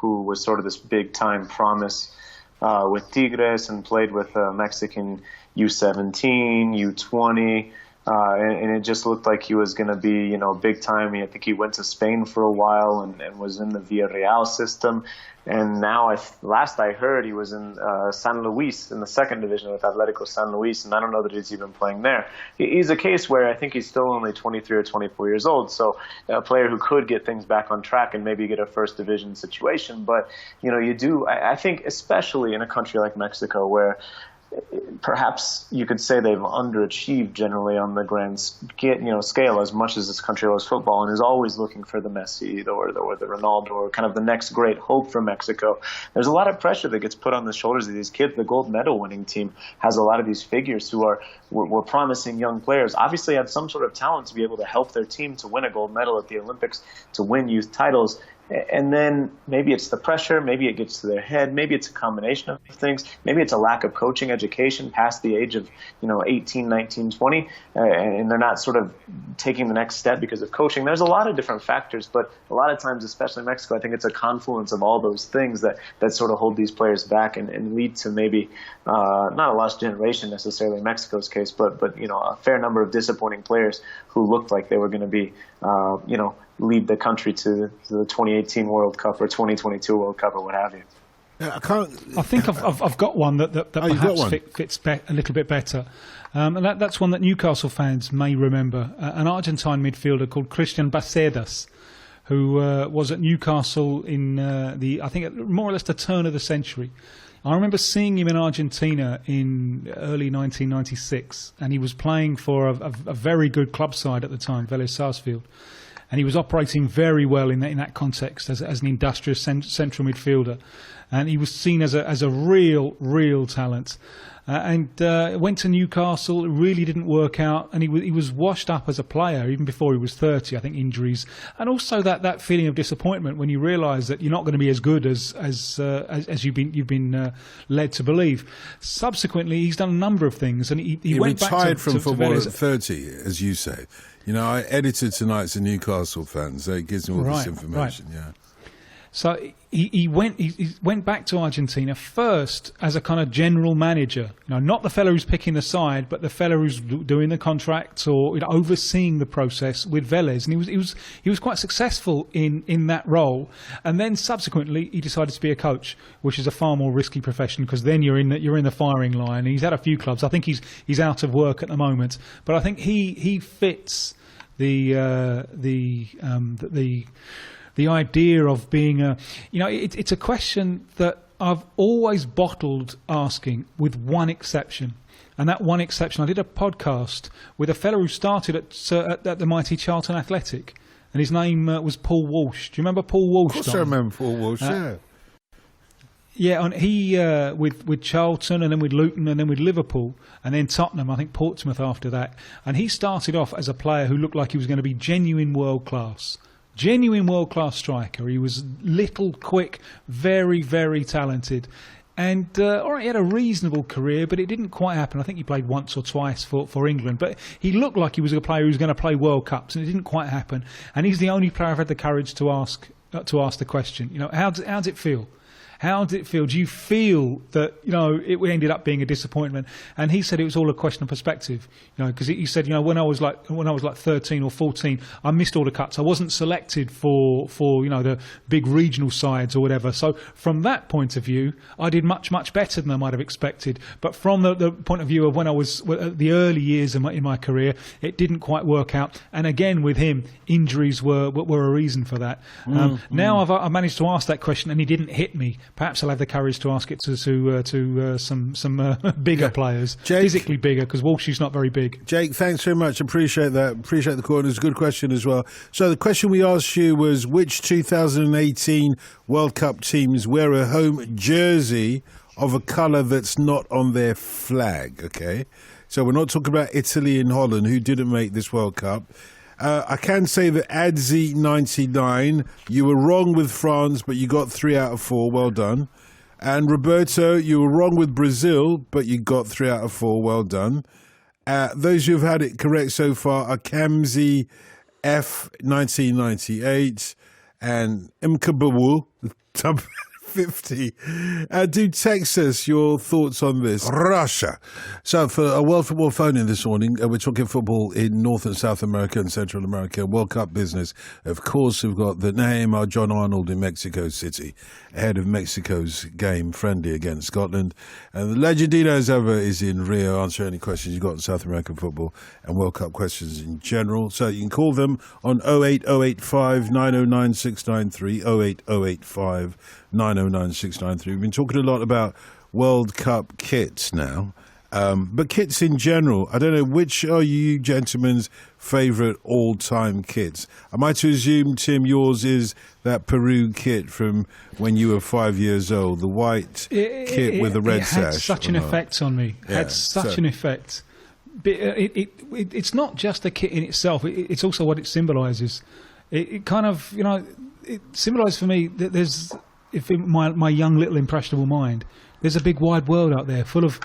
who was sort of this big-time promise with Tigres and played with Mexican U17, U20, and it just looked like he was going to be, big time. I think he went to Spain for a while and was in the Villarreal system. And now, last I heard, he was in San Luis in the second division with Atletico San Luis, and I don't know that he's even playing there. He's a case where I think he's still only 23 or 24 years old, so a player who could get things back on track and maybe get a first division situation. But, I think especially in a country like Mexico where perhaps you could say they've underachieved generally on the grand scale as much as this country loves football and is always looking for the Messi or the Ronaldo or kind of the next great hope for Mexico. There's a lot of pressure that gets put on the shoulders of these kids. The gold medal winning team has a lot of these figures who were promising young players, obviously had some sort of talent to be able to help their team to win a gold medal at the Olympics, to win youth titles. And then maybe it's the pressure, maybe it gets to their head, maybe it's a combination of things, maybe it's a lack of coaching education past the age of 18, 19, 20, and they're not sort of taking the next step because of coaching. There's a lot of different factors, but a lot of times, especially in Mexico, I think it's a confluence of all those things that sort of hold these players back and lead to maybe not a lost generation necessarily in Mexico's case, but a fair number of disappointing players who looked like they were going to be lead the country to the 2018 World Cup or 2022 World Cup or what have you. Yeah, I think I've got one that perhaps fits a little bit better. And that's one that Newcastle fans may remember. An Argentine midfielder called Christian Bacedas, who was at Newcastle in I think more or less the turn of the century. I remember seeing him in Argentina in early 1996, and he was playing for a very good club side at the time, Vélez Sarsfield. And he was operating very well in that context as an industrious central midfielder, and he was seen as a real talent. And went to Newcastle. It really didn't work out, and he was washed up as a player even before he was 30. I think injuries, and also that feeling of disappointment when you realise that you're not going to be as good as you've been led to believe. Subsequently, he's done a number of things, and he went retired back from to football Vélez. at 30, as you say. I edited tonight's a Newcastle fan, so it gives me all this information. Right. Yeah. So he went back to Argentina first as a kind of general manager. Not the fellow who's picking the side, but the fellow who's doing the contracts or overseeing the process with Vélez. And he was quite successful in that role. And then subsequently he decided to be a coach, which is a far more risky profession because then you're in the firing line. And he's had a few clubs. I think he's out of work at the moment, but I think he fits the idea of being it's a question that I've always bottled asking, with one exception. And that one exception, I did a podcast with a fellow who started at the mighty Charlton Athletic, and his name was Paul Walsh. Do you remember Paul Walsh? Of course I remember Paul Walsh, yeah. Yeah, and he with Charlton, and then with Luton, and then with Liverpool, and then Tottenham, I think Portsmouth after that. And he started off as a player who looked like he was going to be genuine world-class striker. He was little, quick, very, very talented. And he had a reasonable career, but it didn't quite happen. I think he played once or twice for England. But he looked like he was a player who was going to play World Cups, and it didn't quite happen. And he's the only player I've had the courage to ask the question, how does it feel? How did it feel? Do you feel that it ended up being a disappointment? And he said it was all a question of perspective. Because he said when I was like 13 or 14, I missed all the cuts. I wasn't selected for the big regional sides or whatever. So from that point of view, I did much better than I might have expected. But from the point of view of when I was at the early years in my career, it didn't quite work out. And again, with him, injuries were a reason for that. Now I've managed to ask that question, and he didn't hit me. Perhaps I'll have the courage to ask it to some bigger players, Jake, physically bigger, because Walsh is not very big. Jake, thanks very much. Appreciate that. Appreciate the call. It's a good question as well. So the question we asked you was, which 2018 World Cup teams wear a home jersey of a colour that's not on their flag? Okay, so we're not talking about Italy and Holland, who didn't make this World Cup. I can say that Adzi99, you were wrong with France, but you got 3 out of 4. Well done. And Roberto, you were wrong with Brazil, but you got 3 out of 4. Well done. Those who have had it correct so far are Kamzi F1998 and Mkabawu 50. Do text us your thoughts on this. Russia. So for a World Football phone-in this morning, we're talking football in North and South America and Central America, World Cup business. Of course, we've got the Neymar John Arnold in Mexico City, ahead of Mexico's game friendly against Scotland. And the Legendino, as ever, is in Rio. Answer any questions you've got in South American football and World Cup questions in general. So you can call them on 08085 909 693, 08085 909 693. We've been talking a lot about World Cup kits now, but kits in general. I don't know, which are you gentlemen's favourite all-time kits? Am I to assume, Tim, yours is that Peru kit from when you were 5 years old, the white kit with the red sash? It had such an effect on me. It had such an effect. It's not just the kit in itself. It's also what it symbolises. It kind of, it symbolised for me that there's, if in my young little impressionable mind, there's a big wide world out there full of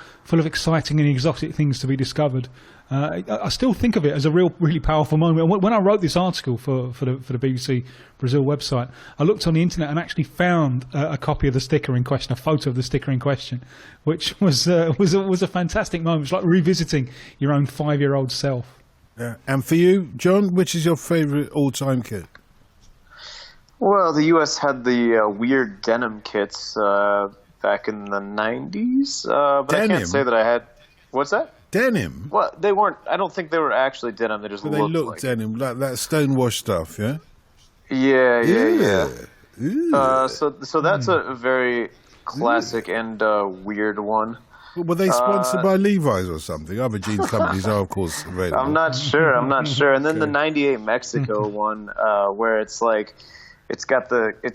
exciting and exotic things to be discovered. I still think of it as a really powerful moment. When I wrote this article for the BBC Brazil website, I looked on the internet and actually found a copy of the sticker in question, a photo of the sticker in question, which was a fantastic moment. It's like revisiting your own 5-year-old self. Yeah. And for you, John, which is your favourite all-time kit? Well, the U.S. had the weird denim kits back in the 90s, but denim? I can't say that I had... What's that? Denim? Well, they weren't... I don't think they were actually denim. They just looked like denim, like that stonewash stuff, yeah? Yeah. So that's a very classic and weird one. Were they sponsored by Levi's or something? Other jeans companies are, of course, available. I'm not sure. And then the 98 Mexico one, where it's like... It's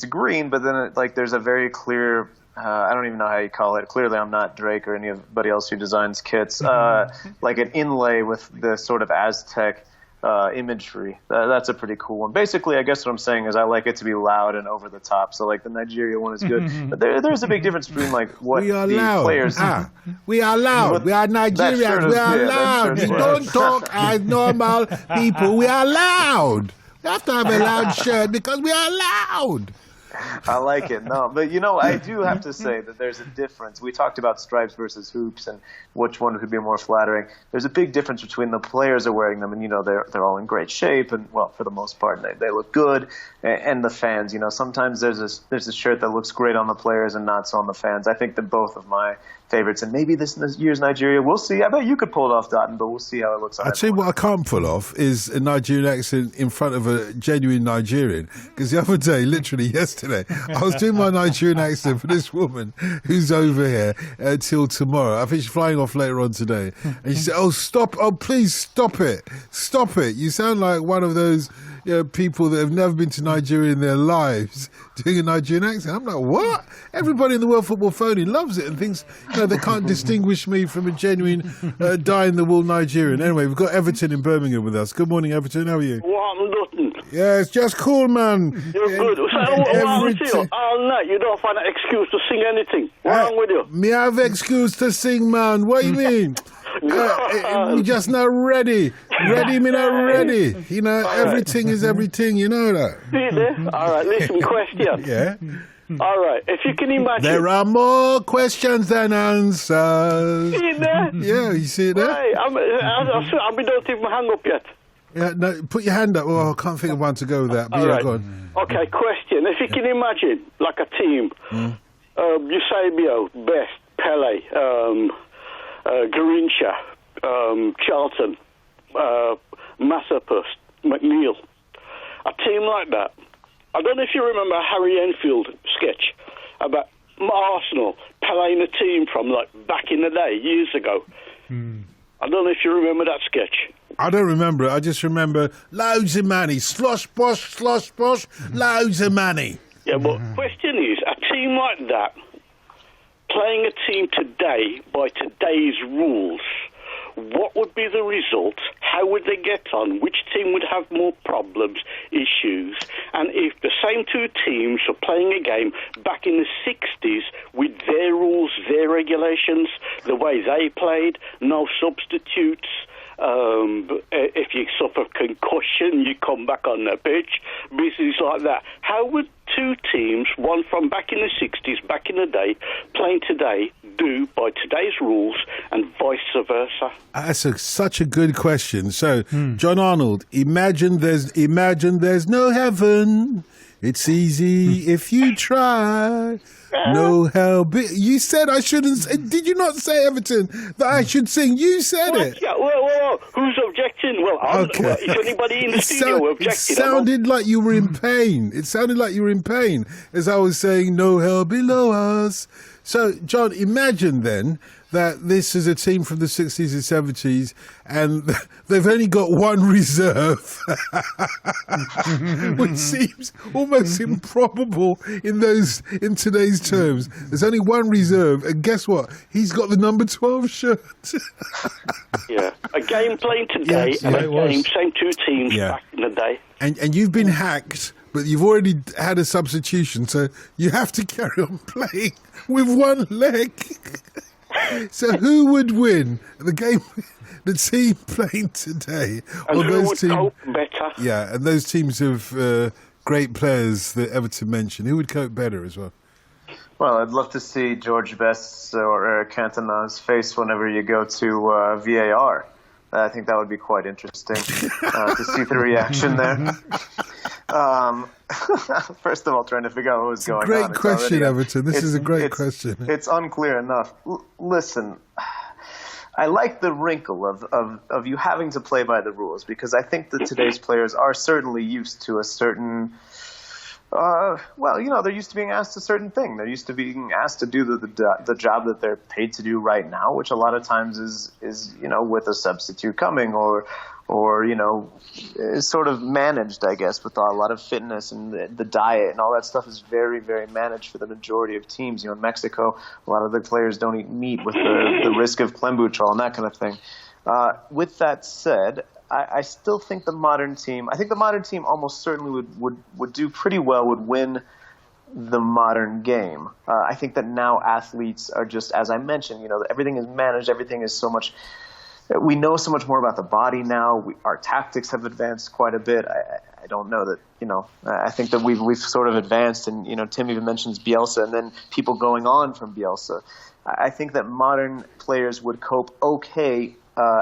green, but then there's a very clear, I don't even know how you call it. Clearly, I'm not Drake or anybody else who designs kits. Like an inlay with the sort of Aztec imagery. That's a pretty cool one. Basically, I guess what I'm saying is I like it to be loud and over the top. So the Nigeria one is good. But there's a big difference between what we are the loud. players... We are loud. We are Nigerians. We are loud. We don't talk as normal people. We are loud. You have to have a loud shirt because we are loud. I like it. No, but I do have to say that there's a difference. We talked about stripes versus hoops and which one would be more flattering. There's a big difference between the players are wearing them and they're all in great shape and for the most part they look good, and the fans. Sometimes there's a shirt that looks great on the players and not so on the fans. I think they're both of my favorites, and maybe this year's Nigeria, we'll see. I bet you could pull it off, Dotton, but we'll see how it looks. I'll tell you what I can't pull off is a Nigerian accent in front of a genuine Nigerian, because the other day, literally yesterday, I was doing my Nigerian accent for this woman who's over here till tomorrow. I think she's flying off later on today, and she said, please stop it, you sound like one of those people that have never been to Nigeria in their lives doing a Nigerian accent. I'm like, what? Everybody in the World Football phone loves it and thinks they can't distinguish me from a genuine die-in-the-wool Nigerian. Anyway, we've got Everton in Birmingham with us. Good morning, Everton. How are you? Yeah, it's just cool, man. You're good. All night, you don't find an excuse to sing anything. What's wrong with you? Me have excuse to sing, man. What do you mean? You're just not ready. Ready, me not ready. You know, everything is everything. You know that. See there? All right, listen, question. Yeah. All right, if you can imagine. There are more questions than answers. See it there? Yeah, you see it there? Right, I don't even hang up yet. Yeah, no, put your hand up. Oh, I can't think of one to go with that. But All yeah, right. go on. Okay, question. If you can imagine, like a team, Eusebio, Best, Pele, Garincha, Charlton, Massapus, McNeil, a team like that. I don't know if you remember Harry Enfield sketch about Arsenal playing a team from like back in the day, years ago. I don't know if you remember that sketch. I don't remember it. I just remember loads of money. Slosh, bosh, loads of money. Yeah, but question is, a team like that, playing a team today by today's rules, what would be the result? How would they get on? Which team would have more problems, issues? And if the same two teams were playing a game back in the 60s with their rules, their regulations, the way they played, no substitutes, if you suffer concussion, you come back on the pitch, business like that. How would two teams, one from back in the 60s, back in the day, playing today, do by today's rules and vice versa? That's such a good question. So, John Arnold, imagine there's no heaven. It's easy if you try. No hell. You said I shouldn't. Did you not say, Everton, that I should sing? You said it. Yeah, well, who's objecting? Well, Okay. is anybody in the studio objecting? It sounded like you were in pain. It sounded like you were in pain as I was saying, no hell below us. So, John, imagine then that this is a team from the 60s and 70s and they've only got one reserve, which seems almost improbable in today's terms. There's only one reserve, and guess what? He's got the number 12 shirt. Yeah, a game playing today and a game, same two teams back in the day. And you've been hacked, but you've already had a substitution, so you have to carry on playing with one leg. So who would win the game? The team playing today, and or who those would teams? cope better? Yeah, and those teams of great players that Everton mentioned, who would cope better as well? Well, I'd love to see George Best's or Eric Cantona's face whenever you go to VAR. I think that would be quite interesting to see the reaction there. First of all, trying to figure out what was going on. Great question, Everton. This is a great question. It's unclear enough. Listen, I like the wrinkle of you having to play by the rules, because I think that today's players are certainly used to a certain... they're used to being asked a certain thing. They're used to being asked to do the job that they're paid to do right now, which a lot of times is with a substitute coming or is sort of managed, I guess, with a lot of fitness and the diet and all that stuff is very, very managed for the majority of teams. In Mexico, a lot of the players don't eat meat with the risk of clenbuterol and that kind of thing. With that said, I still think the modern team almost certainly would do pretty well, would win the modern game. I think that now athletes are just, as I mentioned, everything is managed, everything is so much, we know so much more about the body now. Our tactics have advanced quite a bit. I don't know that, I think that we've sort of advanced, and, Tim even mentions Bielsa and then people going on from Bielsa. I think that modern players would cope okay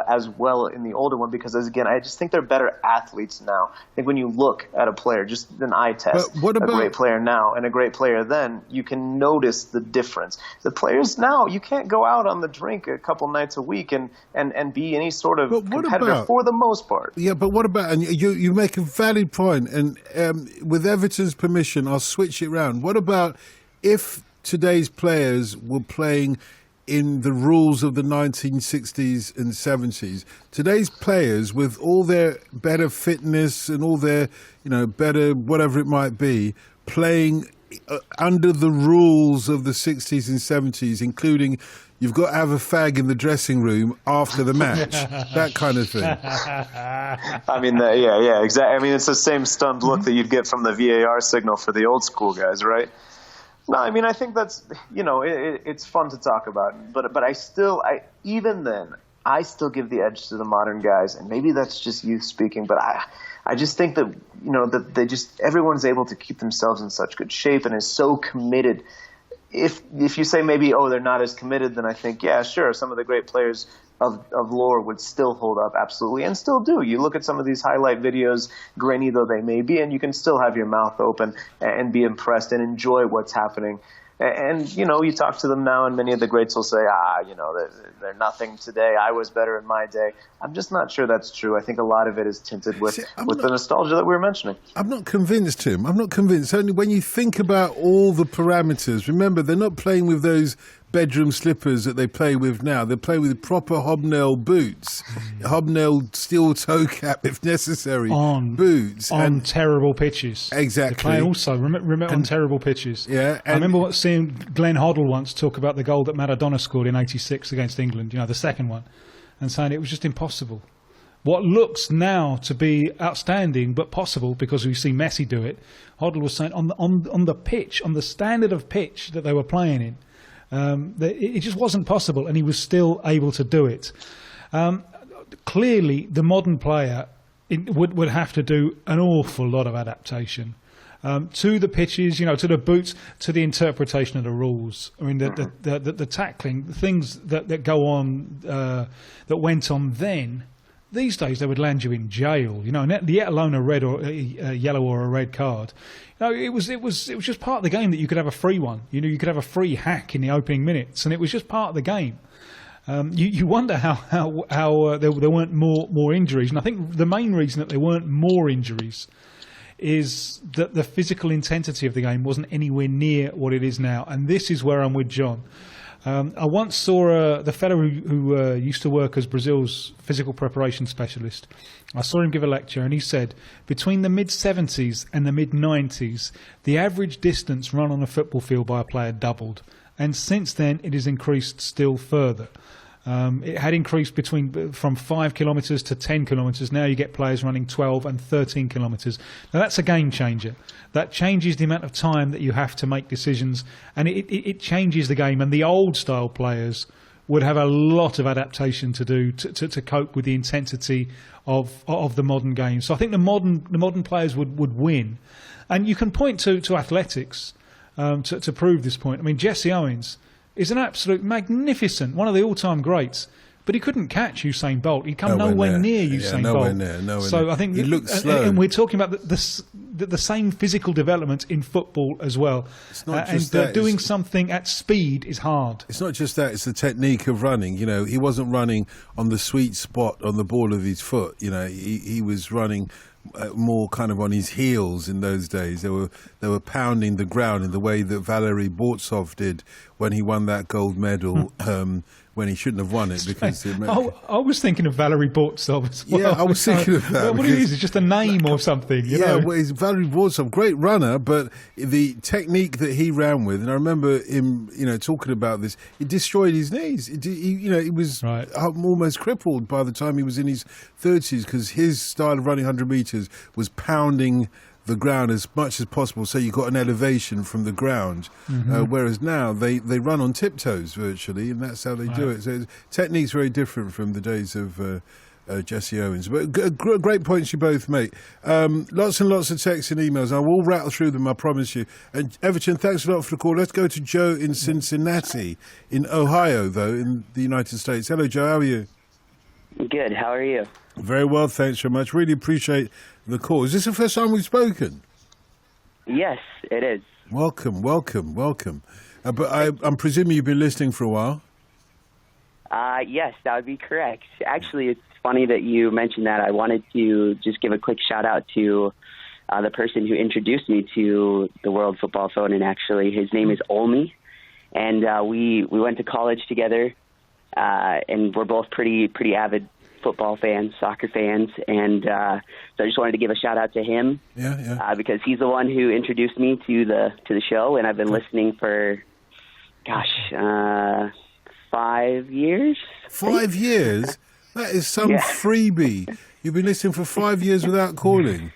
as well in the older one, because again, I just think they're better athletes now. I think when you look at a player, just an eye test, a great player now and a great player then, you can notice the difference. The players now, you can't go out on the drink a couple nights a week and be any sort of competitor for the most part. Yeah, but what about, and you make a valid point, and with Everton's permission, I'll switch it around. What about if today's players were playing in the rules of the 1960s and 70s? Today's players, with all their better fitness and all their, better whatever it might be, playing under the rules of the 60s and 70s, including you've got to have a fag in the dressing room after the match, that kind of thing. I mean, yeah, exactly. I mean, it's the same stunned look that you'd get from the VAR signal for the old school guys, right? No, I mean, I think that's, it's fun to talk about, but even then, I still give the edge to the modern guys, and maybe that's just youth speaking, but I just think that, that everyone's able to keep themselves in such good shape and is so committed. If you say maybe, they're not as committed, then I think, yeah, sure, some of the great players of lore would still hold up, absolutely, and still do. You look at some of these highlight videos, grainy though they may be, and you can still have your mouth open and be impressed and enjoy what's happening. And, you talk to them now, and many of the greats will say, they're nothing today. I was better in my day. I'm just not sure that's true. I think a lot of it is tinted with the nostalgia that we were mentioning. I'm not convinced, Tim. I'm not convinced. Only when you think about all the parameters, remember, they're not playing with those bedroom slippers that they play with now. They're playing with proper hobnail boots, hobnail steel toe cap if necessary, boots. On terrible pitches. Exactly. They play also, remember on terrible pitches. Yeah. I remember seeing Glenn Hoddle once talk about the goal that Maradona scored in '86 against England, the second one, and saying it was just impossible. What looks now to be outstanding but possible because we see Messi do it, Hoddle was saying on the pitch, on the standard of pitch that they were playing in, it just wasn't possible, and he was still able to do it. Clearly, the modern player would have to do an awful lot of adaptation to the pitches, to the boots, to the interpretation of the rules. I mean, the tackling, the things that go on, that went on then. These days, they would land you in jail, let alone a red or a yellow or a red card. It was just part of the game that you could have a free one. You could have a free hack in the opening minutes, and it was just part of the game. You wonder how there weren't more injuries, and I think the main reason that there weren't more injuries is that the physical intensity of the game wasn't anywhere near what it is now, and this is where I'm with John. I once saw the fellow who used to work as Brazil's physical preparation specialist. I saw him give a lecture, and he said between the mid-70s and the mid-90s, the average distance run on a football field by a player doubled. And since then, it has increased still further. It had increased from 5 kilometres to 10 kilometres. Now you get players running 12 and 13 kilometres. Now that's a game changer. That changes the amount of time that you have to make decisions, and it changes the game. And the old style players would have a lot of adaptation to do to cope with the intensity of the modern game. So I think the modern players would win. And you can point to athletics to prove this point. I mean, Jesse Owens is an absolute magnificent, one of the all-time greats, but he couldn't catch Usain Bolt. He'd come nowhere near Usain Bolt. So I think he looked slow. And we're talking about the same physical development in football as well. It's not just that. Doing something at speed is hard. It's not just that, it's the technique of running. He wasn't running on the sweet spot on the ball of his foot. He was running more kind of on his heels in those days. They were pounding the ground in the way that Valery Bortsov did when he won that gold medal, when he shouldn't have won it because I was thinking of Valery Bortsov as well. Yeah, I was thinking of that. What it is, it's just a name or something. Well, he's Valery Bortsov, great runner, but the technique that he ran with, and I remember him, talking about this, it destroyed his knees. He was almost crippled by the time he was in his 30s because his style of running 100 metres was pounding the ground as much as possible, so you got an elevation from the ground. Whereas now they run on tiptoes virtually, and that's how they do it. So technique's very different from the days of Jesse Owens. But great points you both make. Lots and lots of texts and emails. I will rattle through them, I promise you. And Everton, thanks a lot for the call. Let's go to Joe in Cincinnati, in Ohio, though, in the United States. Hello, Joe. How are you? Good. How are you? Very well, thanks very much. Really appreciate the call. Is this the first time we've spoken? Yes, it is. Welcome. But I'm presuming you've been listening for a while? Yes, that would be correct. Actually, it's funny that you mentioned that. I wanted to just give a quick shout-out to the person who introduced me to the World Football Phone, and actually his name is Olmi. And we went to college together, and we're both pretty avid football fans, soccer fans, and so I just wanted to give a shout out to him, because he's the one who introduced me to the show, and I've been listening for, 5 years. 5 years? That is some freebie. You've been listening for 5 years without calling.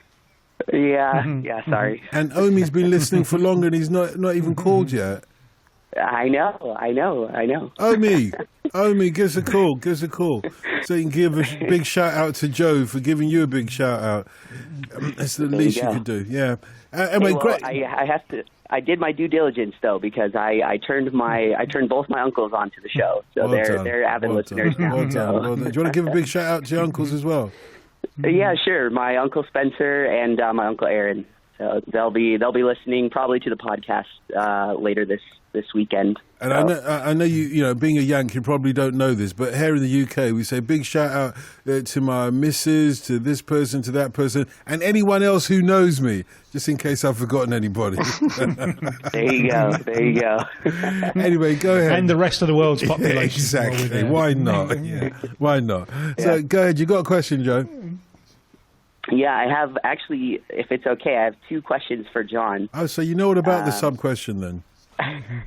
Yeah, sorry. And Omi's been listening for longer, and he's not even called yet. I know. Omi, give us a call. So you can give a big shout out to Joe for giving you a big shout out. That's the least you could do. Yeah. Anyway, great. I have to. I did my due diligence though, because I turned both my uncles onto the show, so they're avid listeners now. Well done. Do you want to give a big shout out to your uncles as well? Yeah, sure. My uncle Spencer and my uncle Aaron. So they'll be listening probably to the podcast later this weekend. And I know you being a Yank, you probably don't know this, but here in the UK, we say big shout out to my missus, to this person, to that person, and anyone else who knows me, just in case I've forgotten anybody. There you go. Anyway, go ahead. And the rest of the world's population. Exactly. Why not? Yeah. Why not? So go ahead. You got a question, Joe? Yeah, I have actually, if it's okay, I have two questions for John. Oh, so you know what about the sub-question then?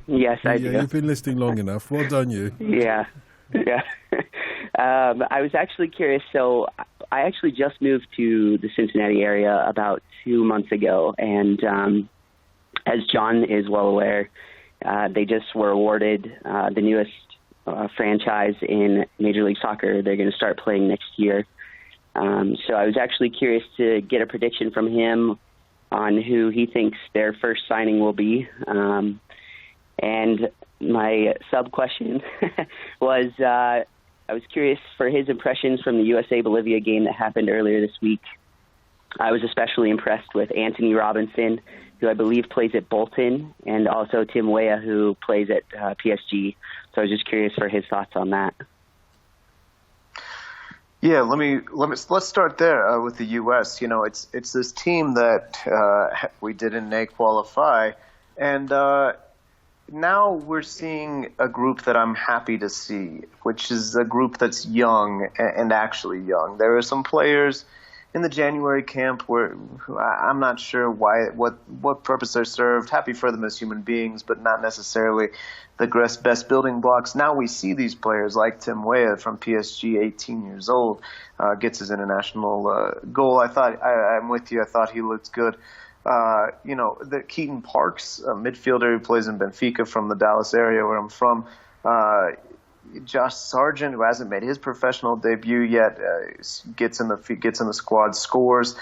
Yes, I do. You've been listening long enough. Well done, you. Yeah. I was actually curious. So I actually just moved to the Cincinnati area about 2 months ago, and as John is well aware, they just were awarded the newest franchise in Major League Soccer. They're going to start playing next year. So I was actually curious to get a prediction from him on who he thinks their first signing will be. And my sub-question was, I was curious for his impressions from the USA-Bolivia game that happened earlier this week. I was especially impressed with Anthony Robinson, who I believe plays at Bolton, and also Tim Weah, who plays at PSG. So I was just curious for his thoughts on that. Yeah, let's start there with the U.S. It's this team that we didn't qualify, and now we're seeing a group that I'm happy to see, which is a group that's young and actually young. There are some players in the January camp where I'm not sure what purpose they're served. Happy for them as human beings, but not necessarily the best building blocks. Now we see these players like Tim Weah from PSG, 18 years old, gets his international goal. I'm with you. I thought he looked good. The Keaton Parks, a midfielder who plays in Benfica from the Dallas area where I'm from, Josh Sargent, who hasn't made his professional debut yet, gets in the squad, scores.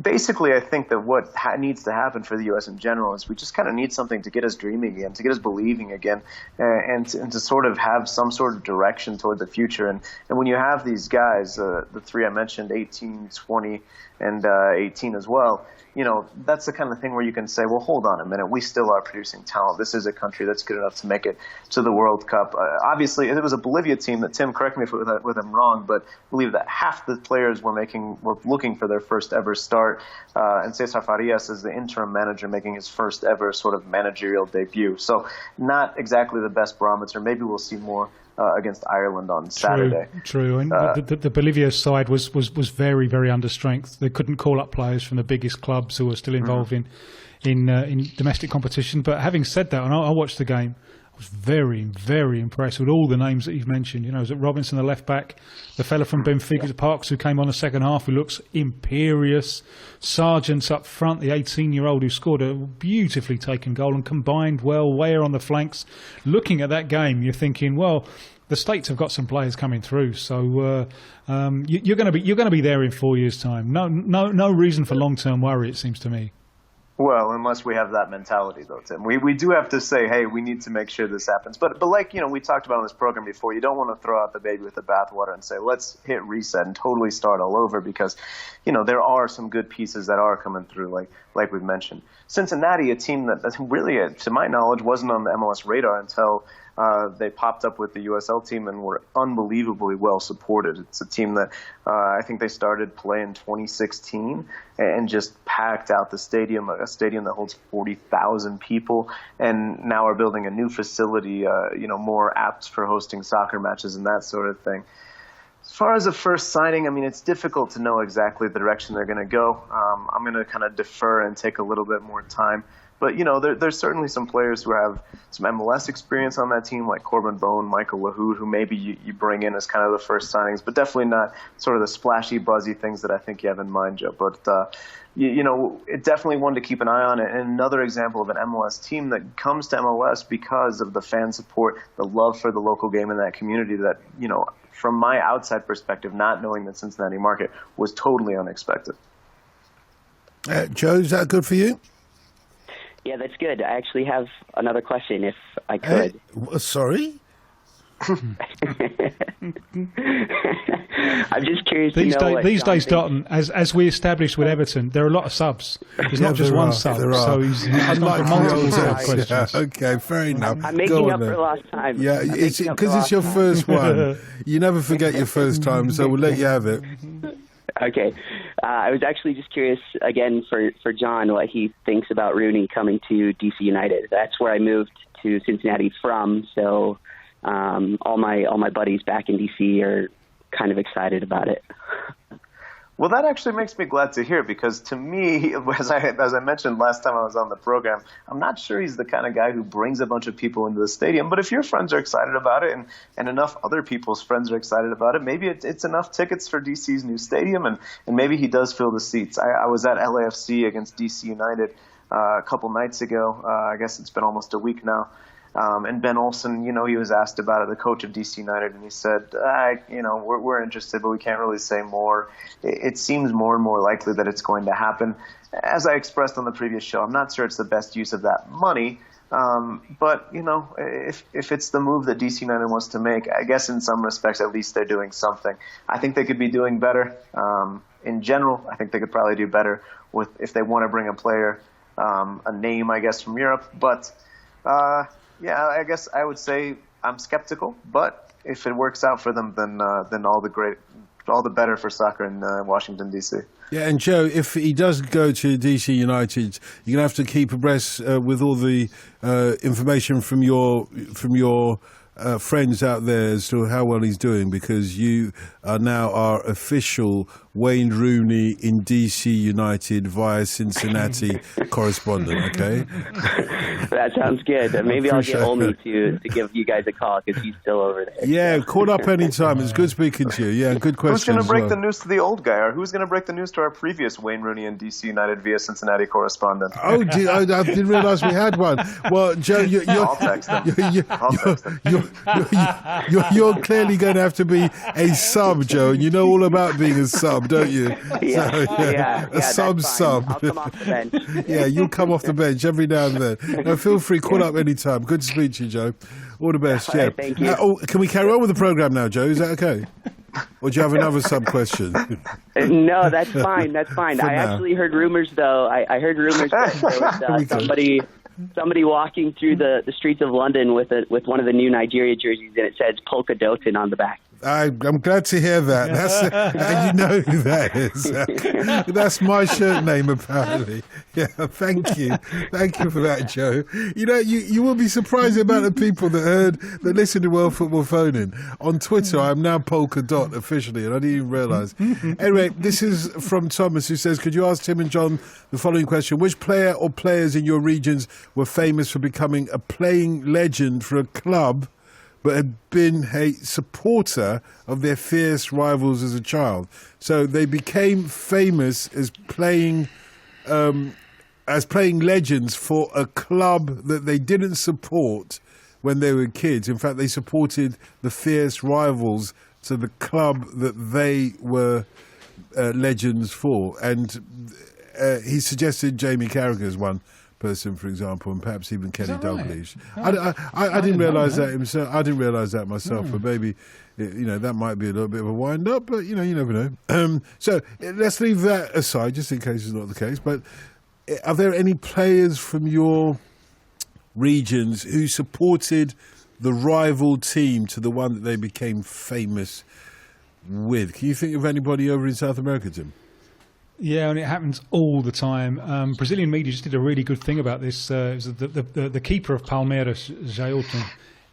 Basically, I think that what needs to happen for the U.S. in general is we just kind of need something to get us dreaming again, to get us believing again, and to sort of have some sort of direction toward the future. And when you have these guys, the three I mentioned, 18, 20, and 18 as well, that's the kind of thing where you can say, well, hold on a minute, we still are producing talent. This is a country that's good enough to make it to the World Cup. Obviously, it was a Bolivia team that, Tim, correct me if I'm wrong, but I believe that half the players were looking for their first ever start, and Cesar Farias is the interim manager making his first ever sort of managerial debut. So not exactly the best barometer. Maybe we'll see more against Ireland on Saturday. True. And the Bolivia side was very, very understrength. They couldn't call up players from the biggest clubs who were still involved in domestic competition. But having said that, and I watched the game, I was very, very impressed with all the names that you've mentioned. Was it Robinson, the left back, the fella from Benfica, Parks, who came on the second half, who looks imperious, Sargent's up front, the 18-year-old who scored a beautifully taken goal and combined well, Weah on the flanks. Looking at that game, you're thinking, well, the States have got some players coming through, so you're going to be there in 4 years' time. No reason for long-term worry, it seems to me. Well, unless we have that mentality, though, Tim. We do have to say, hey, we need to make sure this happens. But like, we talked about on this program before, you don't want to throw out the baby with the bathwater and say, let's hit reset and totally start all over because, there are some good pieces that are coming through, like we've mentioned. Cincinnati, a team that really, to my knowledge, wasn't on the MLS radar until they popped up with the USL team and were unbelievably well supported. It's a team that I think they started play in 2016 and just packed out the stadium, a stadium that holds 40,000 people, and now are building a new facility, more apt for hosting soccer matches and that sort of thing. As far as the first signing, it's difficult to know exactly the direction they're going to go. I'm going to kind of defer and take a little bit more time But, there's certainly some players who have some MLS experience on that team, like Corbin Bone, Michael Lahoud, who maybe you bring in as kind of the first signings, but definitely not sort of the splashy, buzzy things that I think you have in mind, Joe. But, it definitely one to keep an eye on. And another example of an MLS team that comes to MLS because of the fan support, the love for the local game in that community that, from my outside perspective, not knowing the Cincinnati market was totally unexpected. Joe, is that good for you? Yeah, that's good. I actually have another question, if I could. Sorry? I'm just curious these to know these days, Dotton, as we established with Everton, there are a lot of subs. There's not just one sub, so he's got multiple sub questions. Yeah, okay, fair enough. I'm making up for last time. Yeah, it's because it's your first one. You never forget your first time, so we'll let you have it. Okay. I was actually just curious, again, for John, what he thinks about Rooney coming to DC United. That's where I moved to Cincinnati from, so all my buddies back in DC are kind of excited about it. Well, that actually makes me glad to hear, because to me, as I mentioned last time I was on the program, I'm not sure he's the kind of guy who brings a bunch of people into the stadium. But if your friends are excited about it and enough other people's friends are excited about it, maybe it's enough tickets for DC's new stadium, and maybe he does fill the seats. I was at LAFC against DC United a couple nights ago. I guess it's been almost a week now. And Ben Olsen, he was asked about it, the coach of DC United, and he said, we're interested, but we can't really say more. It seems more and more likely that it's going to happen. As I expressed on the previous show, I'm not sure it's the best use of that money. But, if it's the move that DC United wants to make, I guess in some respects, at least they're doing something. I think they could be doing better. In general, I think they could probably do better if they want to bring a player, a name, I guess, from Europe. But, yeah, I guess I would say I'm skeptical, but if it works out for them, then all the better for soccer in Washington, D.C. Yeah, and Joe, if he does go to DC United, you're going to have to keep abreast with all the information from your friends out there as to how well he's doing, because you are now our official Wayne Rooney in DC United via Cincinnati correspondent, okay? That sounds good. Maybe I'll get Olney to give you guys a call, because he's still over there. Yeah, call up anytime. It's good speaking to you. Yeah, good question. Who's going to break the news to the old guy, or who's going to break the news to our previous Wayne Rooney in DC United via Cincinnati correspondent? Oh, I didn't realize we had one. Well, Joe, I'll text him. You're clearly going to have to be a sub, Joe, and you know all about being a sub, don't you? Yeah, so, a sub. I'll come off the bench. Yeah, you'll come off the bench every now and then. No, feel free, call up anytime. Good to speak to you, Joe. All the best. All right, thank you. Can we carry on with the program now, Joe? Is that okay? Or do you have another sub-question? No, that's fine. That's fine. I actually heard rumors, though. I heard rumors that there was somebody walking through the streets of London with one of the new Nigeria jerseys, and it says Polka Dotin on the back. I'm glad to hear that. You know who that is. That's my shirt name, apparently. Yeah, thank you for that, Joe. You will be surprised about the people that listen to World Football Phone-In. On Twitter, I'm now Polka Dot officially, and I didn't even realise. Anyway, this is from Thomas, who says, could you ask Tim and John the following question? Which player or players in your regions were famous for becoming a playing legend for a club, but had been a supporter of their fierce rivals as a child? So they became famous as playing legends for a club that they didn't support when they were kids. In fact, they supported the fierce rivals to the club that they were legends for. And he suggested Jamie Carragher as one person, for example, and perhaps even Kenny Dalglish. Right? I didn't realise that himself. I didn't realise that myself. But maybe that might be a little bit of a wind up. But you never know. So let's leave that aside, just in case it's not the case. But are there any players from your regions who supported the rival team to the one that they became famous with? Can you think of anybody over in South America, Tim? Yeah, and it happens all the time. Brazilian media just did a really good thing about this. It was the keeper of Palmeiras, Jailton.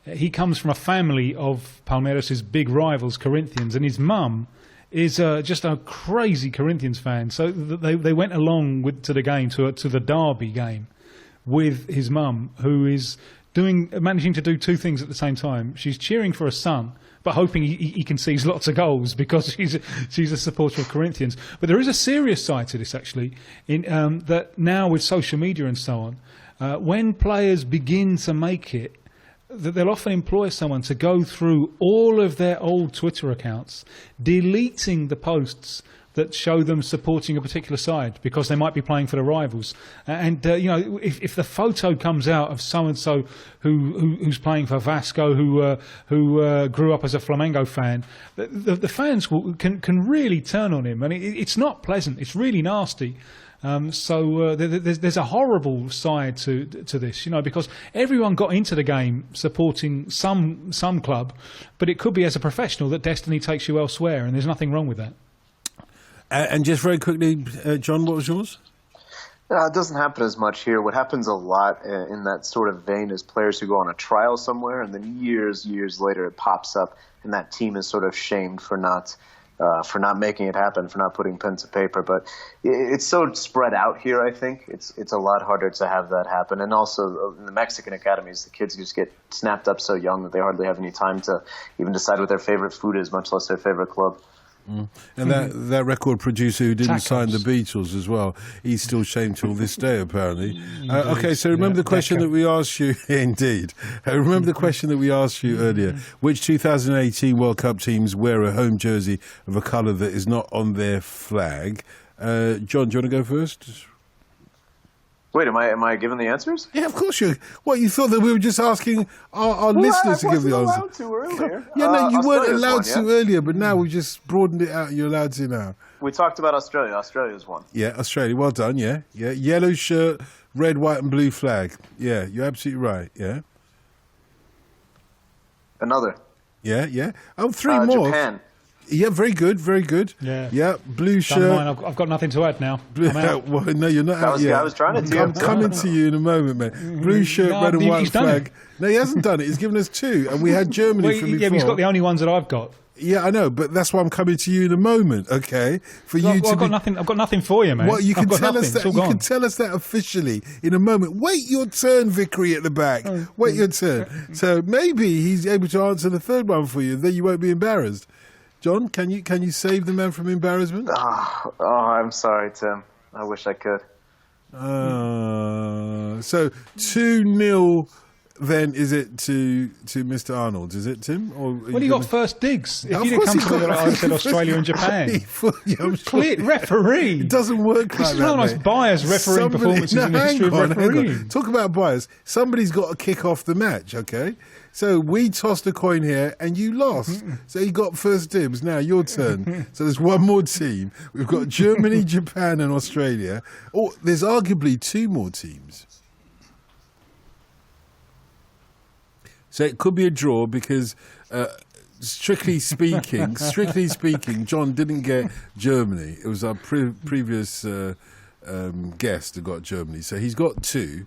He comes from a family of Palmeiras' big rivals, Corinthians, and his mum is just a crazy Corinthians fan. So they went along to the game, to the derby game, with his mum, who is managing to do two things at the same time. She's cheering for her son, but hoping he conceives lots of goals because she's a supporter of Corinthians. But there is a serious side to this, actually, in that now with social media and so on, when players begin to make it, that they'll often employ someone to go through all of their old Twitter accounts, deleting the posts that show them supporting a particular side because they might be playing for the rivals. And if the photo comes out of so and so who's playing for Vasco, who grew up as a Flamengo fan, the fans can really turn on him, and it's not pleasant. It's really nasty. So there's a horrible side to this, because everyone got into the game supporting some club, but it could be as a professional that destiny takes you elsewhere, and there's nothing wrong with that. And just very quickly, John, what was yours? It doesn't happen as much here. What happens a lot in that sort of vein is players who go on a trial somewhere, and then years later it pops up, and that team is sort of shamed for not making it happen, for not putting pen to paper. But it's so spread out here, I think. It's a lot harder to have that happen. And also in the Mexican academies, the kids just get snapped up so young that they hardly have any time to even decide what their favorite food is, much less their favorite club. And that record producer who didn't sign the Beatles as well, he's still shamed till this day, apparently. Okay, so remember the question that we asked you, indeed. Remember the question that we asked you earlier. Which 2018 World Cup teams wear a home jersey of a colour that is not on their flag? John, do you want to go first? Wait, am I giving the answers? Yeah, of course you. What, you thought that we were just asking our listeners to give the answer? I wasn't allowed to earlier. Yeah, no, you weren't Australia's allowed one, to earlier, but now we've just broadened it out. You're allowed to now. We talked about Australia. Australia's one. Yeah, Australia. Well done, yeah. Yellow shirt, red, white and blue flag. Yeah, you're absolutely right, yeah. Another. Yeah. Oh, three more. Japan. Yeah, very good. Yeah, blue shirt. I've got nothing to add now. I'm out. Well, no, you're not out yet. I was trying to tee I'm up. coming to you in a moment, man. Blue shirt, red and white flag. No, he hasn't done it. He's given us two, and we had Germany from before. Yeah, but he's got the only ones that I've got. Yeah, I know, but that's why I'm coming to you in a moment. Okay, I've got nothing for you, man. Well, you can tell us that. You can tell us that officially in a moment. Wait your turn, Vickery at the back. Wait your turn. So maybe he's able to answer the third one for you. Then you won't be embarrassed. John, can you save the man from embarrassment? Oh, I'm sorry, Tim. I wish I could. So 2-0. Then is it to Mr. Arnold? Is it, Tim? Or you got first digs. If you didn't come to me, I said Australia and Japan. Clear referee. It doesn't work like that. This is one of the most biased refereeing performances in the history of refereeing. Talk about bias. Somebody's got to kick off the match, okay? So we tossed a coin here and you lost. So you got first dibs. Now your turn. So there's one more team. We've got Germany, Japan and Australia. Oh, there's arguably two more teams. So it could be a draw because, strictly speaking, John didn't get Germany. It was our previous guest that got Germany. So he's got two.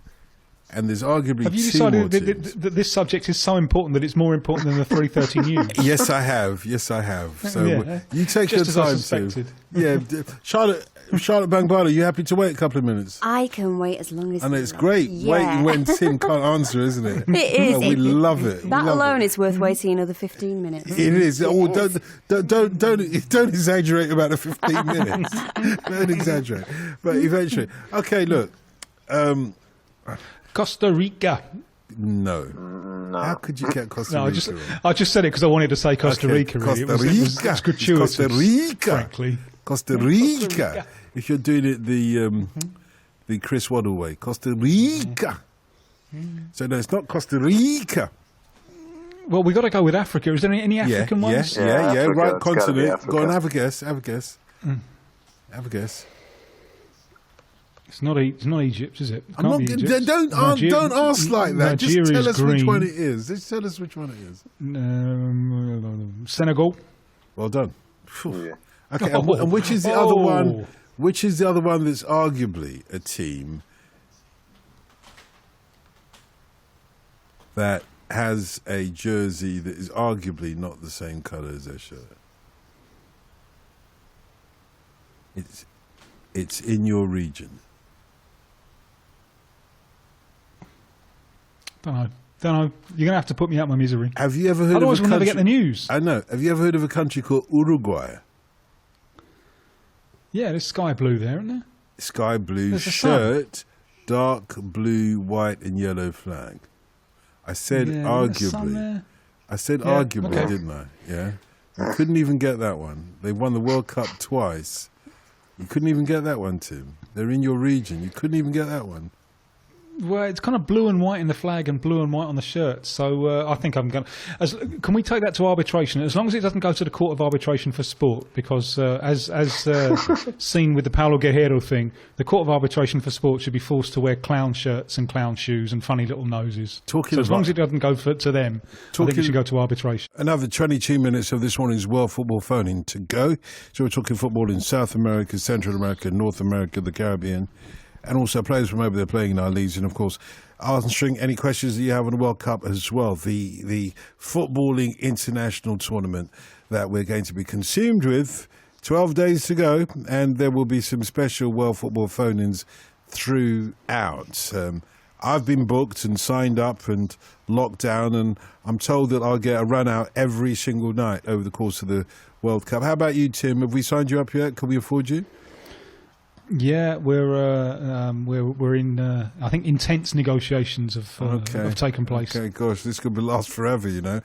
And there's arguably have you two decided more teams. that this subject is so important that it's more important than the 3:30 news? Yes, I have. So you take just your as time to. Yeah, Charlotte Bangbala, you happy to wait a couple of minutes? I can wait as long as. And it's great waiting when Tim can't answer, isn't it? It is. Oh, we love it. That alone is worth waiting another 15 minutes. It is. Oh, don't exaggerate about the 15 minutes. Don't exaggerate. But eventually, okay. Look. Costa Rica. No. How could you get Costa Rica? No, I just said it because I wanted to say Costa Rica. Really. Costa Rica. It was gratuitous, Costa Rica. Frankly. Costa Rica. If you're doing it the Chris Waddle way. Costa Rica. So no, it's not Costa Rica. Well, we got to go with Africa. Is there any African ones? Yeah. Africa, Right continent. Go on, have a guess. Have a guess. It's not Egypt, is it? Don't ask like that. Just tell us which one it is. Senegal. Well done. Yeah. Okay, and which is the other one? Which is the other one that's arguably a team that has a jersey that is arguably not the same colour as their shirt? It's in your region. Don't know. You're going to have to put me out my misery. Have you ever heard Otherwise of a we'll country? never get the news. I know. Have you ever heard of a country called Uruguay? Yeah, there's sky blue there, isn't there? Sky blue There's the shirt, dark blue, white and yellow flag. I said arguably. I said arguably, okay. didn't I? Yeah. You couldn't even get that one. They won the World Cup twice. You couldn't even get that one, Tim. They're in your region. You couldn't even get that one. Well, it's kind of blue and white in the flag and blue and white on the shirt. So I think I'm going to... Can we take that to arbitration? As long as it doesn't go to the Court of Arbitration for Sport, because as seen with the Paulo Guerrero thing, the Court of Arbitration for Sport should be forced to wear clown shirts and clown shoes and funny little noses. So as long as it doesn't go to them, I think it should go to arbitration. Another 22 minutes of this morning's World Football Phone-In to go. So we're talking football in South America, Central America, North America, the Caribbean, and also players from over there playing in our leagues, and of course answering any questions that you have on the World Cup as well, the footballing international tournament that we're going to be consumed with. 12 days to go, and there will be some special World Football phone-ins throughout. I've been booked and signed up and locked down, and I'm told that I'll get a run out every single night over the course of the World Cup. How about you, Tim? Have we signed you up yet? Can we afford you? Yeah, we're in. I think intense negotiations have taken place. Okay, gosh, this could last forever, you know.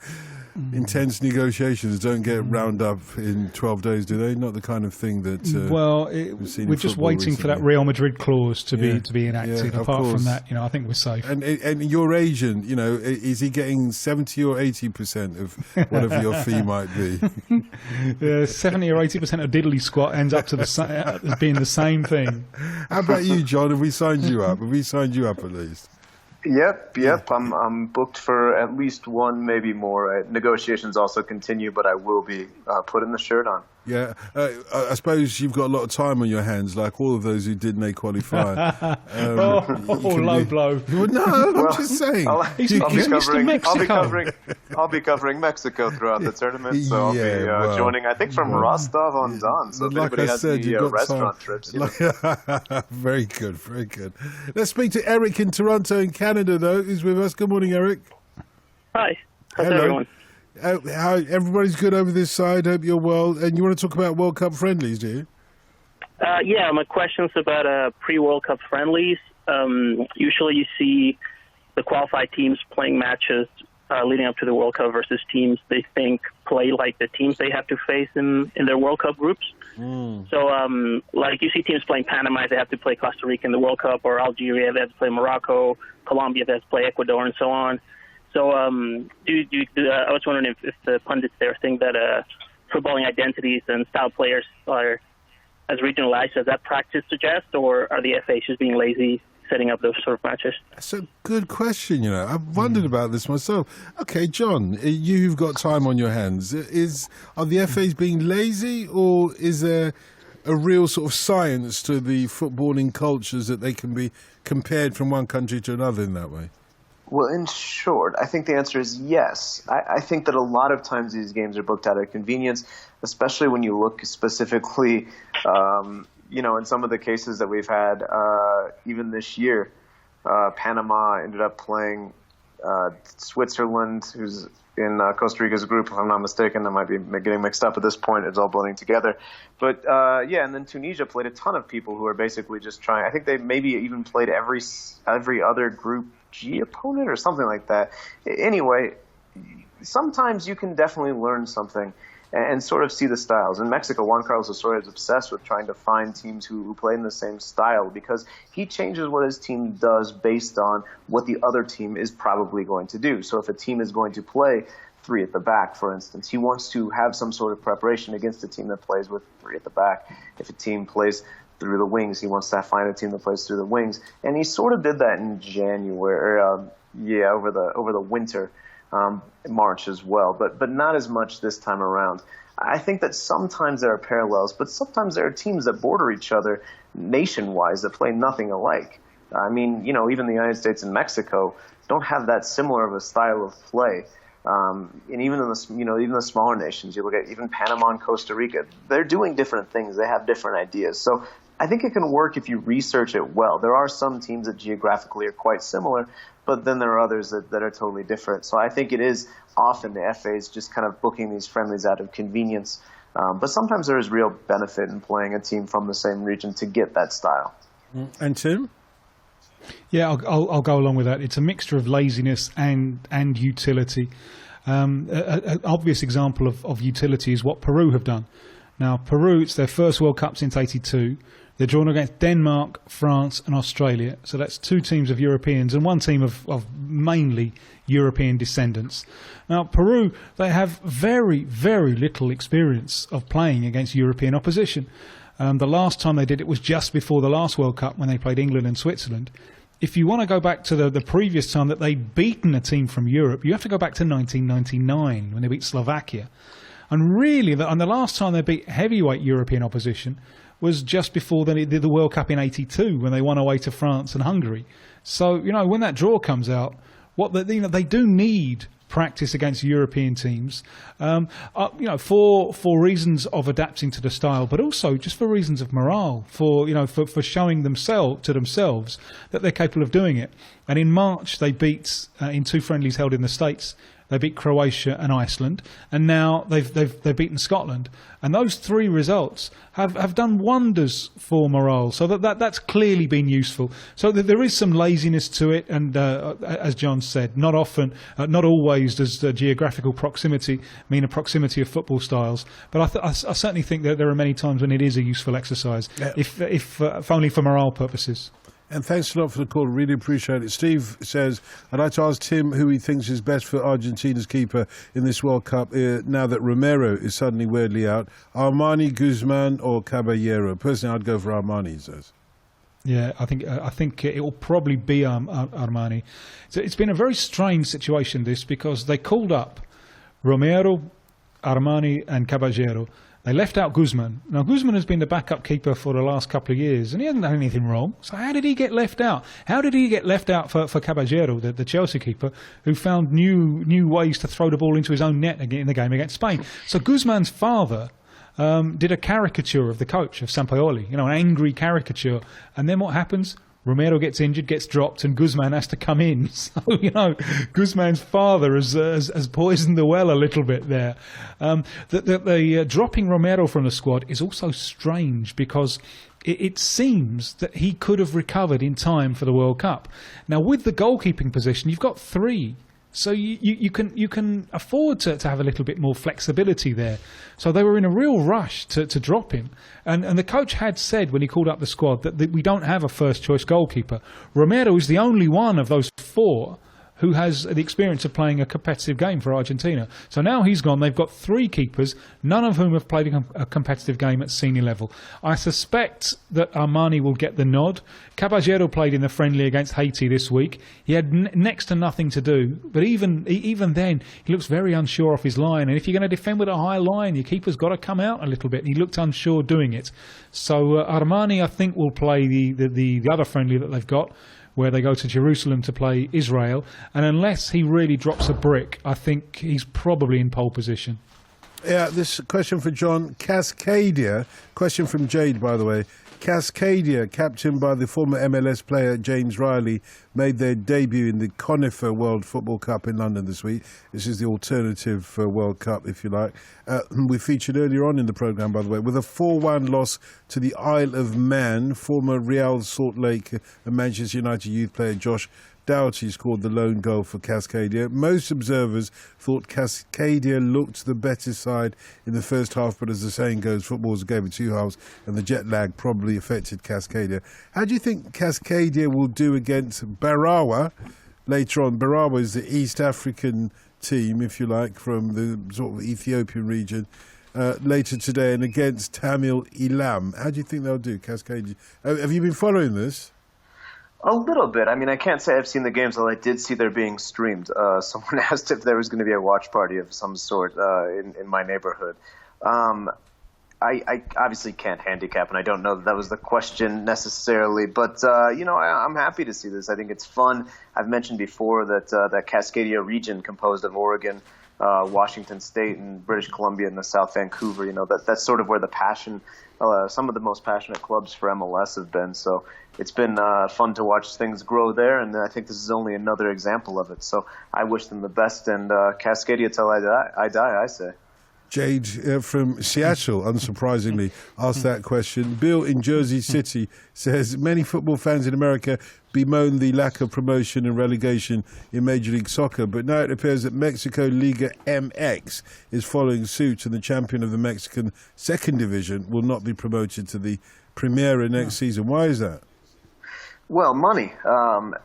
Intense negotiations don't get round up in 12 days, do they? Not the kind of thing that we're just waiting for that Real Madrid clause to be enacted. Yeah, Apart from that, you know, I think we're safe. And your agent, you know, is he getting 70 or 80% of whatever your fee might be? 70 or 80% of diddly squat ends up to being the same thing. How about you, John? Have we signed you up? Have we signed you up at least? Yep. I'm booked for at least one, maybe more. Negotiations also continue, but I will be putting the shirt on. Yeah, I suppose you've got a lot of time on your hands, like all of those who didn't qualify. Low blow. Well, no, I'm just saying. I'll be covering Mexico throughout the tournament, so I'll be joining, I think, from Rostov on Don. So if anybody has any restaurant trips. Very good, very good. Let's speak to Eric in Toronto in Canada, though, who's with us. Good morning, Eric. Hi. How's everyone? How everybody's good over this side. Hope you're well. And you want to talk about World Cup friendlies, do you? Yeah, my question's about pre-World Cup friendlies. Usually you see the qualified teams playing matches leading up to the World Cup versus teams they think play like the teams they have to face in their World Cup groups. So, like you see teams playing Panama, they have to play Costa Rica in the World Cup, or Algeria, they have to play Morocco, Colombia, they have to play Ecuador, and so on. So I was wondering if the pundits there think that footballing identities and style players are as regionalized as that practice suggests, or are the FA just being lazy setting up those sort of matches? That's a good question, you know. I've wondered about this myself. Okay, John, you've got time on your hands. Are the FAs being lazy, or is there a real sort of science to the footballing cultures that they can be compared from one country to another in that way? Well, in short, I think the answer is yes. I think that a lot of times these games are booked out of convenience, especially when you look specifically, in some of the cases that we've had, even this year. Panama ended up playing Switzerland, who's in Costa Rica's group, if I'm not mistaken. I might be getting mixed up at this point. It's all blending together. But, and then Tunisia played a ton of people who are basically just trying. I think they maybe even played every other Group G opponent or something like that. Anyway, sometimes you can definitely learn something and sort of see the styles. In Mexico, Juan Carlos Osorio is obsessed with trying to find teams who play in the same style, because he changes what his team does based on what the other team is probably going to do. So if a team is going to play three at the back, for instance, he wants to have some sort of preparation against a team that plays with three at the back. If a team plays through the wings, he wants to find a team that plays through the wings. And he sort of did that in January, over the winter. March as well, but not as much this time around. I think that sometimes there are parallels, but sometimes there are teams that border each other nation-wise that play nothing alike. I mean, even the United States and Mexico don't have that similar of a style of play. And even in the smaller nations, you look at even Panama and Costa Rica, they're doing different things. They have different ideas. So I think it can work if you research it well. There are some teams that geographically are quite similar, but then there are others that are totally different. So I think it is often the FA is just kind of booking these friendlies out of convenience. But sometimes there is real benefit in playing a team from the same region to get that style. And Tim? Yeah, I'll go along with that. It's a mixture of laziness and utility. An obvious example of utility is what Peru have done. Now, Peru, it's their first World Cup since '82. They're drawn against Denmark, France and Australia. So that's two teams of Europeans and one team of mainly European descendants. Now, Peru, they have very, very little experience of playing against European opposition. The last time they did it was just before the last World Cup when they played England and Switzerland. If you want to go back to the previous time that they'd beaten a team from Europe, you have to go back to 1999 when they beat Slovakia. And really, the last time they beat heavyweight European opposition was just before they did the World Cup in '82 when they won away to France and Hungary. So, when that draw comes out, they do need practice against European teams, for reasons of adapting to the style, but also just for reasons of morale, for showing themselves that they're capable of doing it. And in March, they beat in two friendlies held in the States. They beat Croatia and Iceland, and now they've beaten Scotland. And those three results have done wonders for morale. So that's clearly been useful. So there is some laziness to it, and as John said, not always does geographical proximity mean a proximity of football styles. But I certainly think that there are many times when it is a useful exercise, if only for morale purposes. And thanks a lot for the call. Really appreciate it. Steve says, I'd like to ask Tim who he thinks is best for Argentina's keeper in this World Cup now that Romero is suddenly weirdly out. Armani, Guzman or Caballero? Personally, I'd go for Armani, he says. Yeah, I think it will probably be Armani. So it's been a very strange situation, this, because they called up Romero, Armani and Caballero. They left out Guzman. Now, Guzman has been the backup keeper for the last couple of years, and he hasn't done anything wrong. So how did he get left out? How did he get left out for Caballero, the Chelsea keeper, who found new ways to throw the ball into his own net in the game against Spain? So Guzman's father did a caricature of the coach, of Sampaoli, an angry caricature. And then what happens? Romero gets injured, gets dropped, and Guzman has to come in. So, Guzman's father has poisoned the well a little bit there. The dropping Romero from the squad is also strange because it seems that he could have recovered in time for the World Cup. Now, with the goalkeeping position, you've got three. So you can afford to have a little bit more flexibility there. So they were in a real rush to drop him. And the coach had said when he called up the squad that we don't have a first-choice goalkeeper. Romero is the only one of those four who has the experience of playing a competitive game for Argentina. So now he's gone. They've got three keepers, none of whom have played a competitive game at senior level. I suspect that Armani will get the nod. Caballero played in the friendly against Haiti this week. He had next to nothing to do, but even then, he looks very unsure off his line. And if you're going to defend with a high line, your keeper's got to come out a little bit. He looked unsure doing it. So Armani, I think, will play the other friendly that they've got, where they go to Jerusalem to play Israel. And unless he really drops a brick, I think he's probably in pole position. Yeah, this question for John. Cascadia, question from Jade, by the way. Cascadia, captained by the former MLS player James Riley, made their debut in the Conifer World Football Cup in London this week. This is the alternative World Cup, if you like. We featured earlier on in the programme, by the way, with a 4-1 loss to the Isle of Man. Former Real Salt Lake and Manchester United youth player Josh Doughty scored the lone goal for Cascadia. Most observers thought Cascadia looked the better side in the first half, but as the saying goes, football's a game of two halves, and the jet lag probably affected Cascadia. How do you think Cascadia will do against Barawa later on? Barawa is the East African team, if you like, from the sort of Ethiopian region. Later today, and against Tamil Ilam. How do you think they'll do, Cascadia? Have you been following this? A little bit. I mean, I can't say I've seen the games, although I did see they're being streamed. Someone asked if there was going to be a watch party of some sort in my neighborhood. I obviously can't handicap, and I don't know that was the question necessarily. But I'm happy to see this. I think it's fun. I've mentioned before that that Cascadia region, composed of Oregon, Washington State, and British Columbia, and the South Vancouver. That's sort of where the passion, some of the most passionate clubs for MLS have been. So it's been fun to watch things grow there, and I think this is only another example of it. So I wish them the best, and Cascadia till I die, I say. Jade from Seattle, unsurprisingly, asked that question. Bill in Jersey City says, many football fans in America bemoan the lack of promotion and relegation in Major League Soccer, but now it appears that Mexico Liga MX is following suit, and the champion of the Mexican second division will not be promoted to the Primera next season. Why is that? Well, money.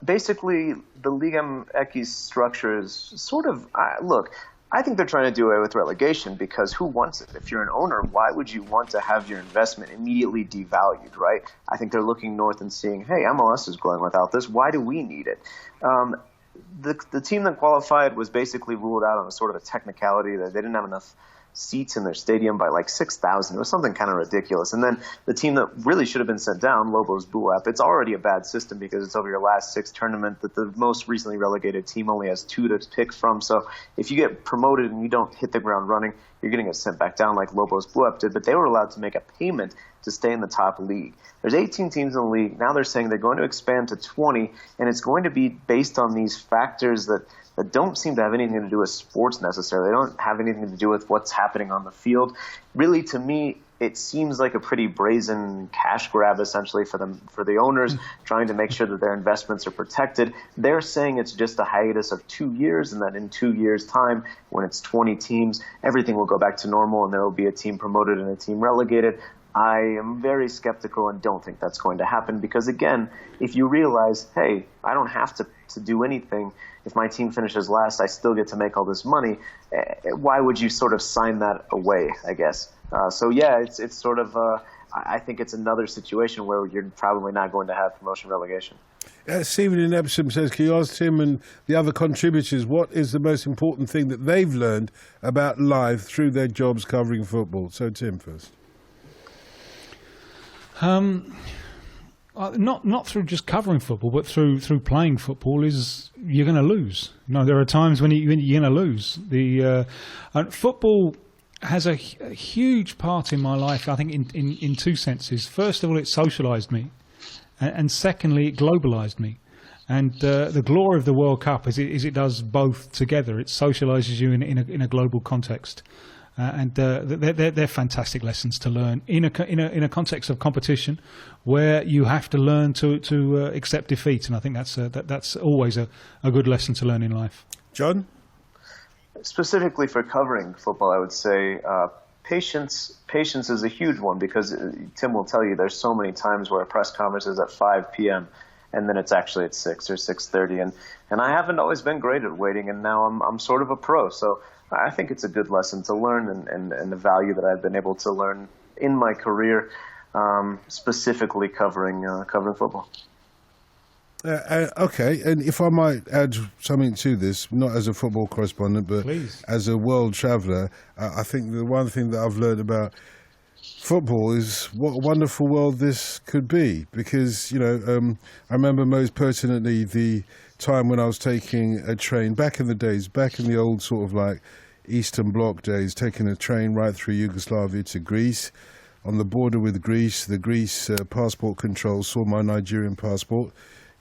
Basically, the Liga MX structure is sort of, look, I think they're trying to do away with relegation because who wants it? If you're an owner, why would you want to have your investment immediately devalued, right? I think they're looking north and seeing, hey, MLS is growing without this. Why do we need it? The team that qualified was basically ruled out on a sort of a technicality that they didn't have enough seats in their stadium by like 6,000. It was something kind of ridiculous. And then the team that really should have been sent down, Lobos Buap, it's already a bad system because it's over your last 6 tournament that the most recently relegated team only has 2 to pick from. So if you get promoted and you don't hit the ground running, you're going to get sent back down like Lobos Buap did. But they were allowed to make a payment to stay in the top league. There's 18 teams in the league. Now they're saying they're going to expand to 20, and it's going to be based on these factors that don't seem to have anything to do with sports necessarily. They don't have anything to do with what's happening on the field. Really, to me, it seems like a pretty brazen cash grab, essentially, for the owners, trying to make sure that their investments are protected. They're saying it's just a hiatus of 2 years, and that in 2 years' time, when it's 20 teams, everything will go back to normal, and there will be a team promoted and a team relegated. I am very skeptical and don't think that's going to happen because, again, if you realize, hey, I don't have to do anything. If my team finishes last, I still get to make all this money. Why would you sort of sign that away, I guess? It's sort of, I think it's another situation where you're probably not going to have promotion relegation. Stephen in Epsom says, can you ask Tim and the other contributors what is the most important thing that they've learned about life through their jobs covering football? So Tim first. Not through just covering football, but through playing football. Is you're going to lose. There are times when you're going to lose. Football has a huge part in my life. I think in 2 senses. First of all, it socialised me, and secondly, it globalised me. And the glory of the World Cup is it does both together. It socialises you in a global context. And they're fantastic lessons to learn in a context of competition, where you have to learn to accept defeat, and I think that's always a good lesson to learn in life. John, specifically for covering football, I would say patience is a huge one because Tim will tell you there's so many times where a press conference is at 5 p.m. and then it's actually at 6 or 6:30, and I haven't always been great at waiting, and now I'm sort of a pro, so. I think it's a good lesson to learn and the value that I've been able to learn in my career, specifically covering football. Okay, and if I might add something to this, not as a football correspondent, but Please. As a world traveller, I think the one thing that I've learned about football is what a wonderful world this could be. Because, I remember most pertinently the time when I was taking a train back in the days, back in the old sort of like Eastern Bloc days, taking a train right through Yugoslavia to Greece. On the border with Greece, the Greece passport control saw my Nigerian passport.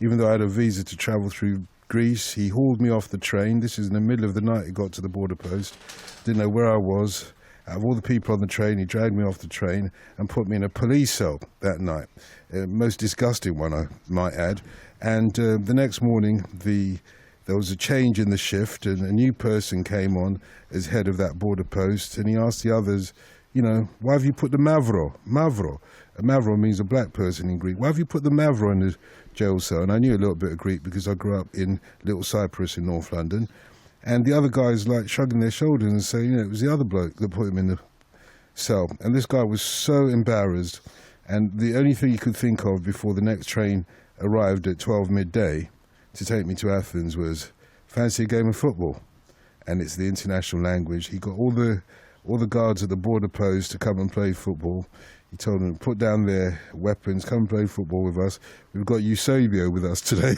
Even though I had a visa to travel through Greece, he hauled me off the train. This is in the middle of the night. He got to the border post. Didn't know where I was. Out of all the people on the train, he dragged me off the train and put me in a police cell that night. Most disgusting one, I might add. And the next morning, there was a change in the shift, and a new person came on as head of that border post, and he asked the others, why have you put the Mavro? Mavro means a black person in Greek. Why have you put the Mavro in the jail cell? And I knew a little bit of Greek because I grew up in Little Cyprus in North London. And the other guys like shrugging their shoulders and saying, it was the other bloke that put him in the cell. And this guy was so embarrassed. And the only thing he could think of before the next train arrived at 12 midday to take me to Athens was, fancy a game of football. And it's the international language. He got all all the guards at the border post to come and play football. He told them, put down their weapons, come and play football with us. We've got Eusebio with us today.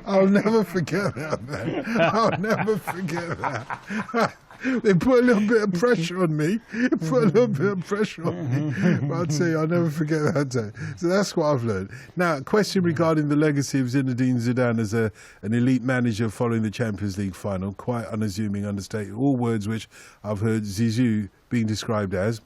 I'll never forget that, man. I'll never forget that. They put a little bit of pressure on me. But I'd say I'll never forget that day. So that's what I've learned. Now, a question regarding the legacy of Zinedine Zidane as an elite manager following the Champions League final. Quite unassuming, understated. All words which I've heard Zizou being described as.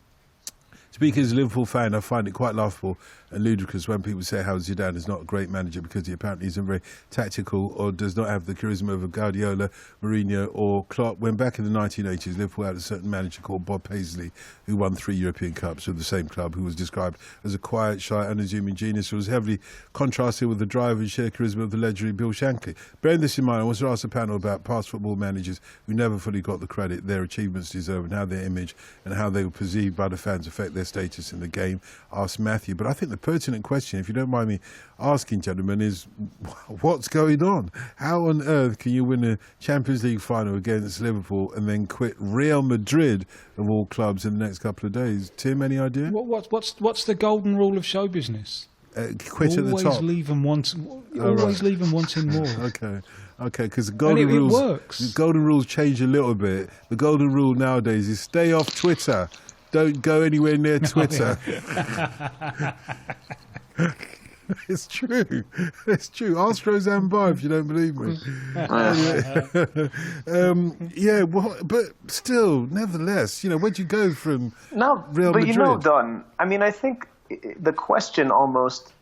Speaking as a Liverpool fan, I find it quite laughable and ludicrous when people say how Zidane is not a great manager because he apparently isn't very tactical or does not have the charisma of a Guardiola, Mourinho or Klopp. When back in the 1980s, Liverpool had a certain manager called Bob Paisley who won 3 European Cups with the same club, who was described as a quiet, shy, unassuming genius who was heavily contrasted with the drive and sheer charisma of the legendary Bill Shankly. Bearing this in mind, I want to ask the panel about past football managers who never fully got the credit their achievements deserve and how their image and how they were perceived by the fans affect their status in the game. Asked Matthew. But I think the pertinent question, if you don't mind me asking, gentlemen, is what's going on? How on earth can you win a Champions League final against Liverpool and then quit Real Madrid of all clubs in the next couple of days? Tim, any idea? What's the golden rule of show business? Quit at the top. Always leave them wanting more. Okay, because the golden rules. Works. The golden rules change a little bit. The golden rule nowadays is stay off Twitter. Don't go anywhere near Twitter. It's true. It's true. Ask Roseanne Barr if you don't believe me. But still, nevertheless, where'd you go from Real Madrid? Don, I mean, I think the question almost,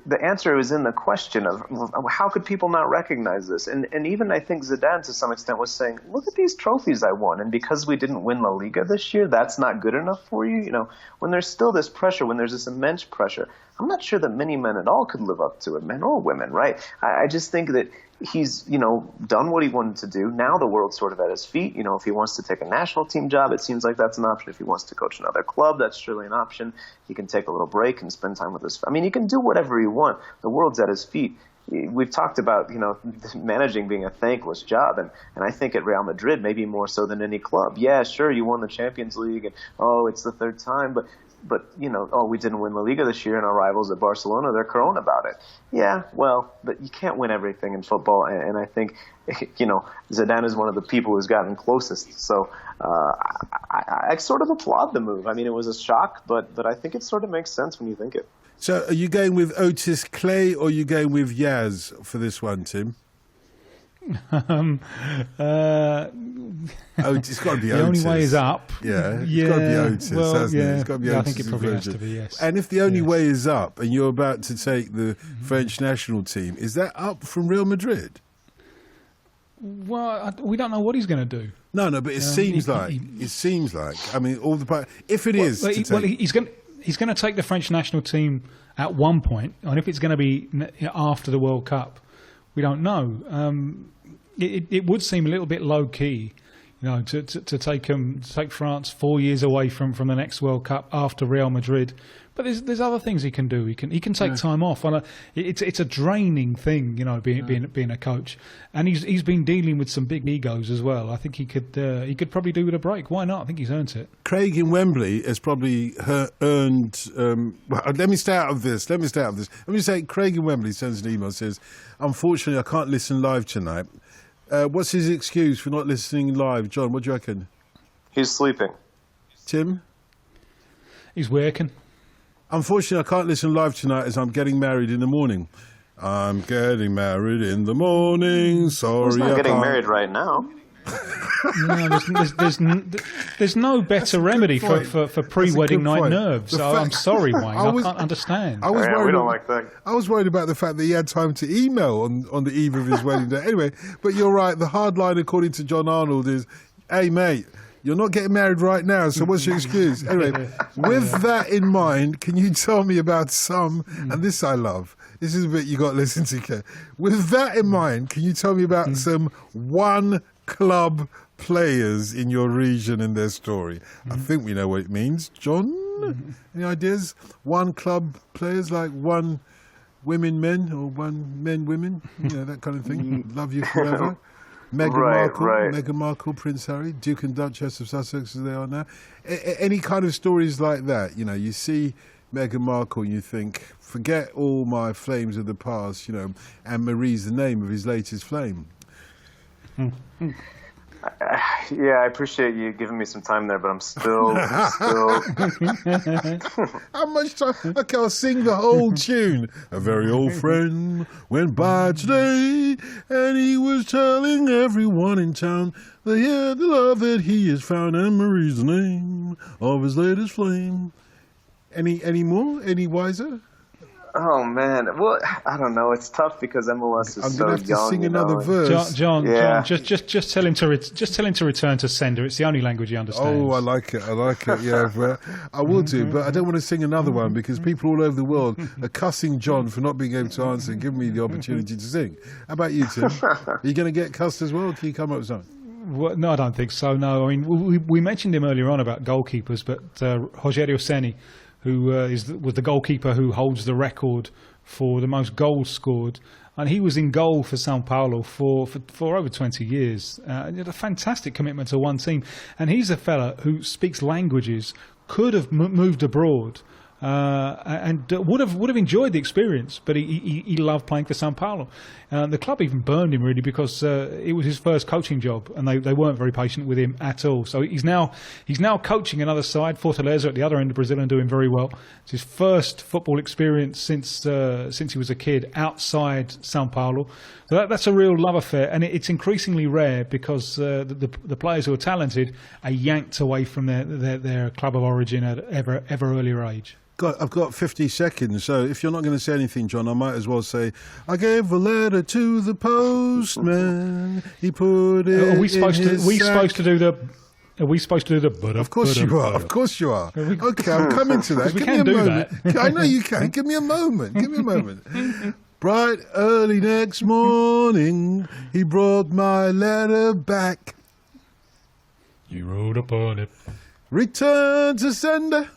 the answer is in the question of how could people not recognize this? And even I think Zidane to some extent was saying, look at these trophies I won. And because we didn't win La Liga this year, that's not good enough for you. When there's still this pressure, when there's this immense pressure, I'm not sure that many men at all could live up to it, men or women, right? I just think that he's, done what he wanted to do. Now the world's sort of at his feet. If he wants to take a national team job, it seems like that's an option. If he wants to coach another club, that's surely an option. He can take a little break and spend time with his family. I mean, he can do whatever he wants. The world's at his feet. We've talked about, managing being a thankless job. And I think at Real Madrid, maybe more so than any club. Yeah, sure, you won the Champions League and, it's the third time. But we didn't win La Liga this year and our rivals at Barcelona, they're crowing about it. Yeah, well, but you can't win everything in football. And I think, Zidane is one of the people who's gotten closest. So I sort of applaud the move. I mean, it was a shock, but I think it sort of makes sense when you think it. So are you going with Otis Clay or are you going with Yaz for this one, Tim? It's got to be Otis. The only way is up. Yeah, it's got to be Otis, hasn't it? It's got to be Otis. I think it probably has to be, yes. And if the only way is up and you're about to take the French national team, is that up from Real Madrid? Well, we don't know what he's going to do. No, but it seems like. I mean, all the if it is. He's going to take the French national team at one point, and if it's going to be after the World Cup, we don't know. It would seem a little bit low key, to take France 4 years away from the next World Cup after Real Madrid. But there's other things he can do. He can take time off. It's a draining thing, being a coach, and he's been dealing with some big egos as well. I think he could probably do with a break. Why not? I think he's earned it. Craig in Wembley has probably earned. Let me stay out of this. Let me say, Craig in Wembley sends an email, says, "Unfortunately, I can't listen live tonight." What's his excuse for not listening live, John? What do you reckon? He's sleeping. Tim? He's working. Unfortunately, I can't listen live tonight as I'm getting married in the morning. I'm getting married in the morning. Sorry, he's not getting married right now. No, there's no better remedy for pre-wedding night nerves. I'm sorry, Wayne. I can't understand. We don't like that. I was worried about the fact that he had time to email on the eve of his wedding day. Anyway, but you're right. The hard line, according to John Arnold, is, hey, mate, you're not getting married right now, so what's your excuse? Anyway, with that in mind, can you tell me about and this I love, this is a bit you got to listen to, Kev. With that in mind, can you tell me about some one-club players in your region and their story? I think we know what it means. John, any ideas? One-club players, like one women men or one men women? That kind of thing. Love you forever. Meghan Markle, Prince Harry, Duke and Duchess of Sussex as they are now. Any kind of stories like that, you know, you see Meghan Markle and you think, forget all my flames of the past, you know, and Marie's the name of his latest flame. Yeah, I appreciate you giving me some time there, but I'm still. How much time? Okay, I'll sing the whole tune. A very old friend went by today, and he was telling everyone in town that he had the love that he has found, and Marie's the name of his latest flame. Any more? Any wiser? Oh man, well, I don't know. It's tough because MLS is so young. I'm gonna have to sing another verse. John, just tell him to return to sender. It's the only language he understands. Oh, I like it. Yeah, I will do, but I don't want to sing another one because people all over the world are cussing John for not being able to answer and giving me the opportunity to sing. How about you, Tim? Are you going to get cussed as well? Can you come up with something? Well, no, I don't think so. No, I mean we mentioned him earlier on about goalkeepers, but Rogerio Ceni, who was the goalkeeper who holds the record for the most goals scored. And he was in goal for Sao Paulo for over 20 years. He had a fantastic commitment to one team. And he's a fella who speaks languages, could have moved abroad, and would have enjoyed the experience, but he loved playing for Sao Paulo. The club even burned him really because it was his first coaching job, and they weren't very patient with him at all. So he's now coaching another side, Fortaleza at the other end of Brazil, and doing very well. It's his first football experience since he was a kid outside Sao Paulo. So that's a real love affair, and it's increasingly rare because the players who are talented are yanked away from their club of origin at ever earlier age. I've got 50 seconds, so if you're not going to say anything, John, I might as well say, I gave a letter to the postman. He put it Are we supposed to do the but Of course you are. Of course you are. Okay, I'm coming to that. Give me a moment. I know you can. Give me a moment. Bright early next morning, he brought my letter back. You wrote upon it. Return to sender.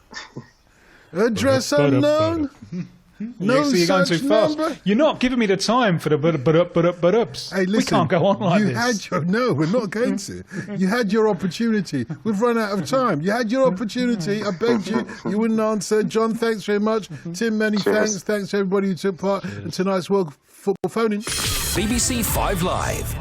Address unknown. No, so you're going too fast. Number. You're not giving me the time for the but ups. Hey, listen, we can't go on like this. No, we're not going to. You had your opportunity. We've run out of time. You had your opportunity. I begged you. You wouldn't answer. John, thanks very much. Tim, many thanks. Thanks to everybody who took part in tonight's World Football Phone-In. BBC 5 Live.